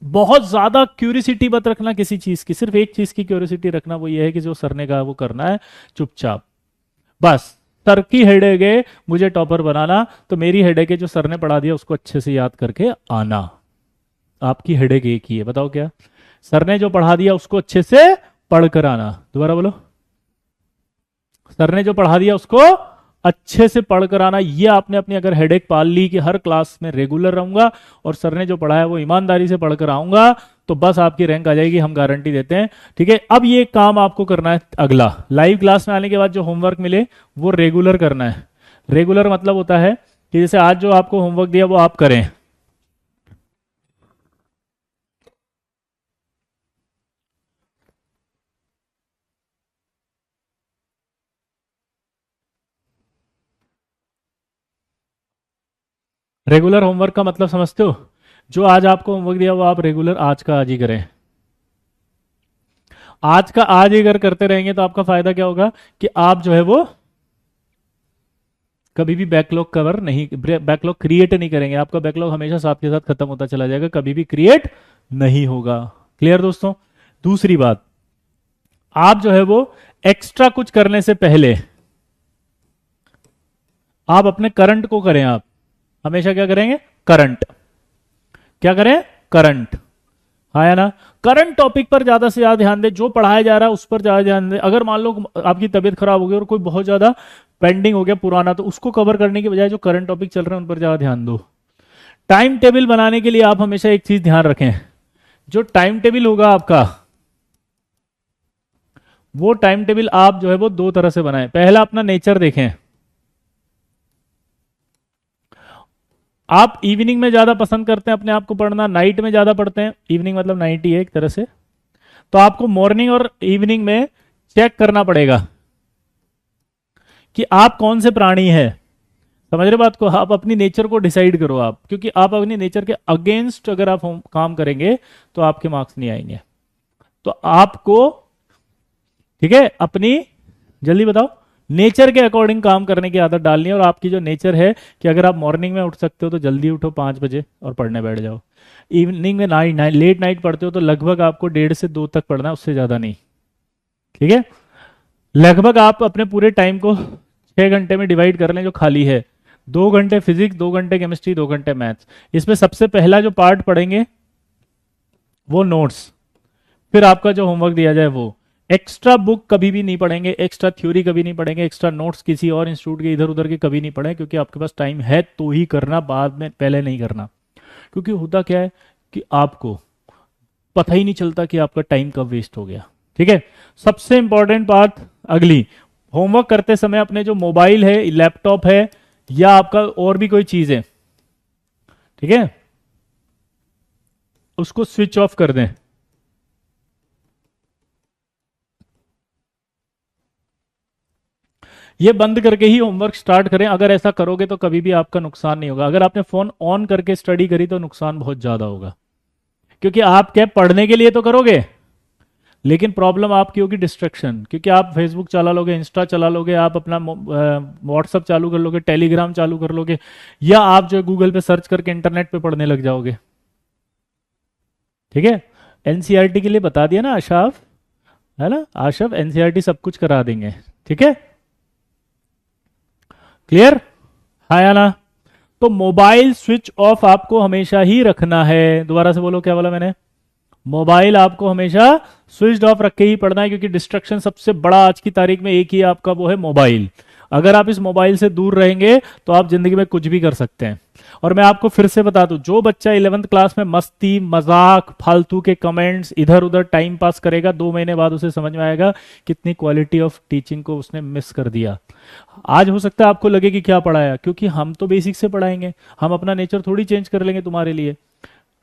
बहुत ज्यादा क्यूरियोसिटी मत रखना किसी चीज की, सिर्फ एक चीज की क्यूरियोसिटी रखना, वो ये है कि जो सर ने कहा वो करना है चुपचाप। बस, सर की हेडेक है मुझे टॉपर बनाना, तो मेरी हेडेक है जो सर ने पढ़ा दिया उसको अच्छे से याद करके आना। आपकी हेडेक एक ही है, बताओ क्या? सर ने जो पढ़ा दिया उसको अच्छे से पढ़कर आना। दोबारा बोलो। सर ने जो पढ़ा दिया उसको अच्छे से पढ़कर आना। ये आपने अपनी अगर हेडेक पाल ली कि हर क्लास में रेगुलर रहूंगा और सर ने जो पढ़ाया वो ईमानदारी से पढ़कर आऊंगा, तो बस आपकी रैंक आ जाएगी, हम गारंटी देते हैं। ठीक है, अब ये काम आपको करना है। अगला, लाइव क्लास में आने के बाद जो होमवर्क मिले वो रेगुलर करना है। रेगुलर मतलब होता है कि जैसे आज जो आपको होमवर्क दिया वो आप करें। रेगुलर होमवर्क का मतलब समझते हो? जो आज आपको होमवर्क दिया वो आप रेगुलर आज का आज ही करें। आज का आज ही अगर करते रहेंगे तो आपका फायदा क्या होगा कि आप जो है वो कभी भी बैकलॉग कवर नहीं, बैकलॉग क्रिएट नहीं करेंगे। आपका बैकलॉग हमेशा साथ के साथ खत्म होता चला जाएगा, कभी भी क्रिएट नहीं होगा। क्लियर दोस्तों? दूसरी बात, आप जो है वो एक्स्ट्रा कुछ करने से पहले आप अपने करंट को करें। आप हमेशा क्या करेंगे? करंट। क्या करें? करंट। हाँ या ना? करंट टॉपिक पर ज्यादा से ज्यादा ध्यान दें, जो पढ़ाया जा रहा है उस पर ज्यादा ध्यान दें। अगर मान लो आपकी तबीयत खराब हो गई और कोई बहुत ज्यादा पेंडिंग हो गया पुराना, तो उसको कवर करने की बजाय जो करंट टॉपिक चल रहे हैं उन पर ज्यादा ध्यान दो। टाइम टेबल बनाने के लिए आप हमेशा एक चीज ध्यान रखें, जो टाइम टेबल होगा आपका, वो टाइम टेबल आप जो है वो दो तरह से बनाएं। पहला, अपना नेचर देखें। आप इवनिंग में ज्यादा पसंद करते हैं अपने आप को पढ़ना, नाइट में ज्यादा पढ़ते हैं? इवनिंग मतलब नाइट ही है एक तरह से। तो आपको मॉर्निंग और इवनिंग में चेक करना पड़ेगा कि आप कौन से प्राणी हैं। समझ रहे बात को? आप अपनी नेचर को डिसाइड करो आप, क्योंकि आप अपनी नेचर के अगेंस्ट अगर आप काम करेंगे तो आपके मार्क्स नहीं आएंगे। तो आपको, ठीक है, अपनी, जल्दी बताओ, नेचर के अकॉर्डिंग काम करने की आदत डालनी है। और आपकी जो नेचर है कि अगर आप मॉर्निंग में उठ सकते हो तो जल्दी उठो 5 बजे और पढ़ने बैठ जाओ। इवनिंग में लेट नाइट पढ़ते हो तो लगभग आपको 1:30 से 2 तक पढ़ना है, उससे ज्यादा नहीं। ठीक है, लगभग आप अपने पूरे टाइम को 6 घंटे में डिवाइड कर लें जो खाली है। 2 घंटे फिजिक्स, 2 घंटे केमिस्ट्री, 2 घंटे मैथ्स। इसमें सबसे पहला जो पार्ट पढ़ेंगे वो नोट्स, फिर आपका जो होमवर्क दिया जाए वो। एक्स्ट्रा बुक कभी भी नहीं पढ़ेंगे, एक्स्ट्रा थ्योरी कभी नहीं पढ़ेंगे, एक्स्ट्रा नोट्स किसी और इंस्टीट्यूट के इधर उधर के कभी नहीं पढ़ें, क्योंकि आपके पास टाइम है तो ही करना, बाद में पहले नहीं करना। क्योंकि होता क्या है कि आपको पता ही नहीं चलता कि आपका टाइम कब वेस्ट हो गया। ठीक है, सबसे इंपॉर्टेंट बात अगली, होमवर्क करते समय अपने जो मोबाइल है, लैपटॉप है, या आपका और भी कोई चीज है, ठीक है, उसको स्विच ऑफ कर दें। ये बंद करके ही होमवर्क स्टार्ट करें। अगर ऐसा करोगे तो कभी भी आपका नुकसान नहीं होगा। अगर आपने फोन ऑन करके स्टडी करी तो नुकसान बहुत ज्यादा होगा, क्योंकि आप क्या पढ़ने के लिए तो करोगे, लेकिन प्रॉब्लम आपकी होगी डिस्ट्रक्शन, क्योंकि आप फेसबुक चला लोगे, इंस्टा चला लोगे, आप अपना व्हाट्सअप चालू कर लोगे, टेलीग्राम चालू कर लोगे, या आप जो गूगल पे सर्च करके इंटरनेट पे पढ़ने लग जाओगे। ठीक है, एनसीईआरटी के लिए बता दिया ना आशाफ, है ना, आशफ एनसीईआरटी सब कुछ करा देंगे। ठीक है, क्लियर है या ना? तो मोबाइल स्विच ऑफ आपको हमेशा ही रखना है। दोबारा से बोलो, क्या बोला मैंने? मोबाइल आपको हमेशा स्विच ऑफ रख के ही पढ़ना है, क्योंकि डिस्ट्रक्शन सबसे बड़ा आज की तारीख में एक ही आपका, वो है मोबाइल। अगर आप इस मोबाइल से दूर रहेंगे तो आप जिंदगी में कुछ भी कर सकते हैं। और मैं आपको फिर से बता दूं, जो बच्चा 11th क्लास में मस्ती मजाक फालतू के कमेंट्स इधर उधर टाइम पास करेगा, 2 महीने बाद उसे समझ में आएगा कितनी क्वालिटी ऑफ टीचिंग को उसने मिस कर दिया। आज हो सकता है आपको लगे कि क्या पढ़ाया, क्योंकि हम तो बेसिक से पढ़ाएंगे, हम अपना नेचर थोड़ी चेंज कर लेंगे तुम्हारे लिए।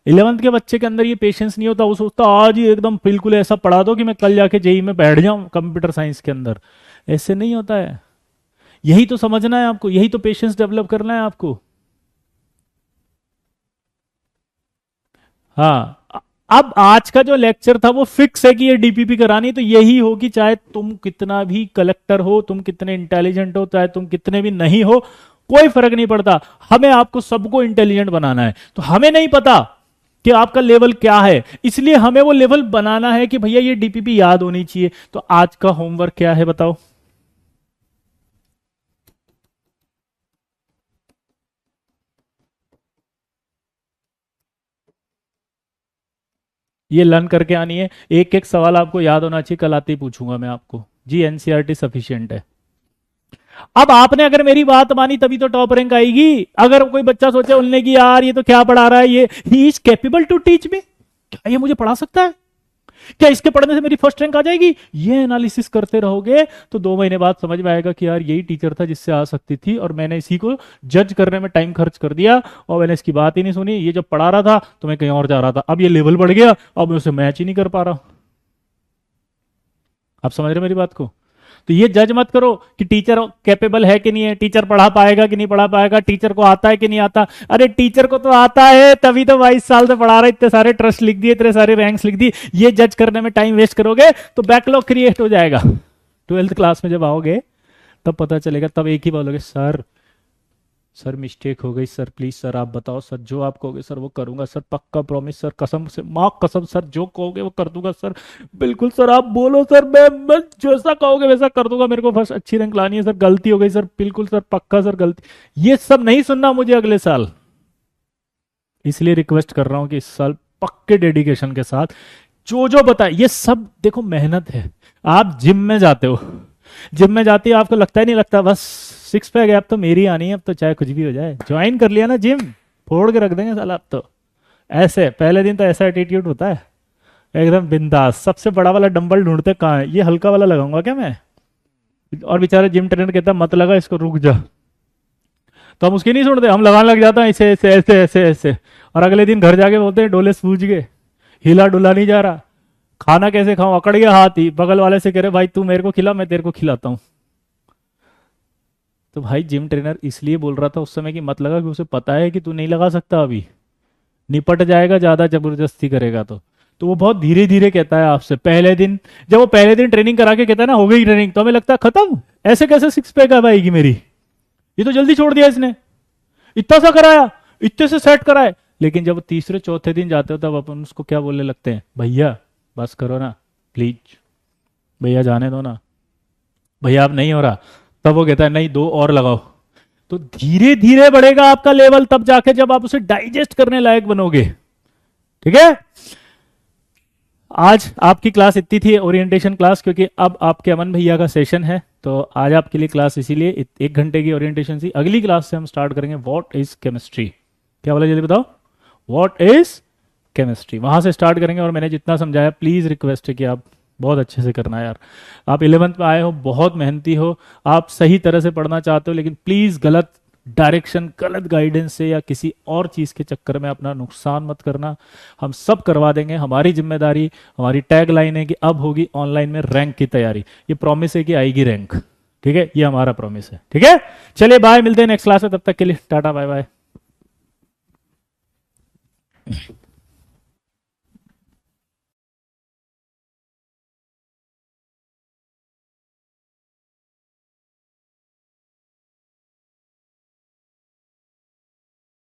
11th के बच्चे के अंदर ये पेशेंस नहीं होता, वो सोचता आज ही एकदम बिल्कुल ऐसा पढ़ा दो कि मैं कल जाके जेई में बैठ जाऊं कंप्यूटर साइंस के अंदर। ऐसे नहीं होता है। यही तो समझना है आपको, यही तो पेशेंस डेवलप करना है आपको। हाँ, अब आज का जो लेक्चर था वो फिक्स है कि ये डीपीपी करानी तो यही होगी, चाहे तुम कितना भी कलेक्टर हो, तुम कितने इंटेलिजेंट हो, चाहे तुम कितने भी नहीं हो, कोई फर्क नहीं पड़ता। हमें आपको सबको इंटेलिजेंट बनाना है। तो हमें नहीं पता कि आपका लेवल क्या है, इसलिए हमें वो लेवल बनाना है कि भैया ये डीपीपी याद होनी चाहिए। तो आज का होमवर्क क्या है बताओ? ये लर्न करके आनी है। एक एक सवाल आपको याद होना चाहिए, कल आते ही पूछूंगा मैं आपको। जी एनसीईआरटी सफिशिएंट है। अब आपने अगर मेरी बात मानी तभी तो टॉप रैंक आएगी। अगर कोई बच्चा सोचे उनने कि यार ये तो क्या पढ़ा रहा है, ये ही is capable to teach me, क्या ये मुझे पढ़ा सकता है, क्या इसके पढ़ने से मेरी फर्स्ट रैंक आ जाएगी, ये एनालिसिस करते रहोगे तो 2 महीने बाद समझ में आएगा कि यार यही टीचर था जिससे आ सकती थी, और मैंने इसी को जज करने में टाइम खर्च कर दिया और मैंने इसकी बात ही नहीं सुनी। ये जब पढ़ा रहा था तो मैं कहीं और जा रहा था, अब ये लेवल बढ़ गया, अब मैं उसे मैच ही नहीं कर पा रहा। आप समझ रहे मेरी बात को? तो ये जज मत करो कि टीचर कैपेबल है कि नहीं है, टीचर पढ़ा पाएगा कि नहीं पढ़ा पाएगा, टीचर को आता है कि नहीं आता। अरे टीचर को तो आता है, तभी तो 22 साल से पढ़ा रहा है, इतने सारे ट्रस्ट लिख दिए, इतने सारे रैंक्स लिख दिए। ये जज करने में टाइम वेस्ट करोगे तो बैकलॉग क्रिएट हो जाएगा। 12th क्लास में जब आओगे तब पता चलेगा, तब एक ही बोलोगे, सर सर मिस्टेक हो गई सर, प्लीज सर आप बताओ सर, जो आप कहोगे सर वो करूंगा सर, पक्का प्रॉमिस सर, कसम से माँ कसम सर, जो कहोगे वो कर दूंगा सर, बिल्कुल सर आप बोलो सर, मैं जैसा कहोगे वैसा कर दूंगा, मेरे को बस अच्छी रैंक लानी है सर, गलती हो गई सर, बिल्कुल सर पक्का सर गलती। ये सब नहीं सुनना मुझे अगले साल, इसलिए रिक्वेस्ट कर रहा हूं कि इस साल पक्के डेडिकेशन के साथ जो जो बताए, ये सब देखो मेहनत है। आप जिम में जाते हो, जिम में जाते हो आपको लगता ही नहीं लगता बस 6 पैक है अब तो मेरी आनी है, अब तो चाहे कुछ भी हो जाए, ज्वाइन कर लिया ना जिम, फोड़ के रख देंगे साला अब तो। ऐसे पहले दिन तो ऐसा एटीट्यूड होता है, एकदम बिंदास, सबसे बड़ा वाला डंबल ढूंढते कहाँ है, ये हल्का वाला लगाऊंगा क्या मैं, और बेचारा जिम ट्रेनर कहता है मत लगा इसको, रुक जा, तो हम उसकी नहीं सुनते, हम लगाने लग जाते हैं ऐसे ऐसे ऐसे ऐसे ऐसे, और अगले दिन घर जाके बोलते हैं डोले सूझ गए, हिला डुला नहीं जा रहा, खाना कैसे खाऊं, अकड़ गया हाथ ही, बगल वाले से कह रहे भाई तू मेरे को खिला मैं तेरे को खिलाता हूं। तो भाई जिम ट्रेनर इसलिए बोल रहा था उस समय कि मत लगा, कि उसे पता है कि तू नहीं लगा सकता, अभी निपट जाएगा ज्यादा जबरदस्ती करेगा तो वो बहुत धीरे धीरे कहता है आपसे। पहले दिन जब वो पहले दिन ट्रेनिंग करा के कहता है ना हो गई ट्रेनिंग, तो हमें लगता है खत्म, ऐसे कैसे 6 पैक अब आएगी मेरी, ये तो जल्दी छोड़ दिया इसने, इतना सा कराया, इतने से सेट कराए। लेकिन जब तीसरे चौथे दिन जाते हो तब अपन उसको क्या बोलने लगते हैं, भैया बस करो ना प्लीज, भैया जाने दो ना, भैया अब नहीं हो रहा, तब वो कहता है नहीं 2 और लगाओ। तो धीरे धीरे बढ़ेगा आपका लेवल, तब जाके जब आप उसे डाइजेस्ट करने लायक बनोगे। ठीक है, आज आपकी क्लास इतनी थी, ओरिएंटेशन क्लास, क्योंकि अब आपके अमन भैया का सेशन है, तो आज आपके लिए क्लास इसीलिए 1 घंटे की ओरिएंटेशन थी। अगली क्लास से हम स्टार्ट करेंगे व्हाट इज केमिस्ट्री। क्या बोला जल्दी बताओ, व्हाट इज केमिस्ट्री, वहां से स्टार्ट करेंगे। और मैंने जितना समझाया प्लीज रिक्वेस्ट है कि आप बहुत अच्छे से करना है यार। आप 11th में आए हो, बहुत मेहनती हो, आप सही तरह से पढ़ना चाहते हो, लेकिन प्लीज गलत डायरेक्शन गलत गाइडेंस से या किसी और चीज के चक्कर में अपना नुकसान मत करना। हम सब करवा देंगे, हमारी जिम्मेदारी, हमारी टैग लाइन है कि अब होगी ऑनलाइन में रैंक की तैयारी, ये प्रॉमिस है कि आएगी रैंक। ठीक है, ये हमारा प्रॉमिस है। ठीक है, चलिए बाय, मिलते हैं नेक्स्ट क्लास में, तब तक के लिए टाटा बाय बाय।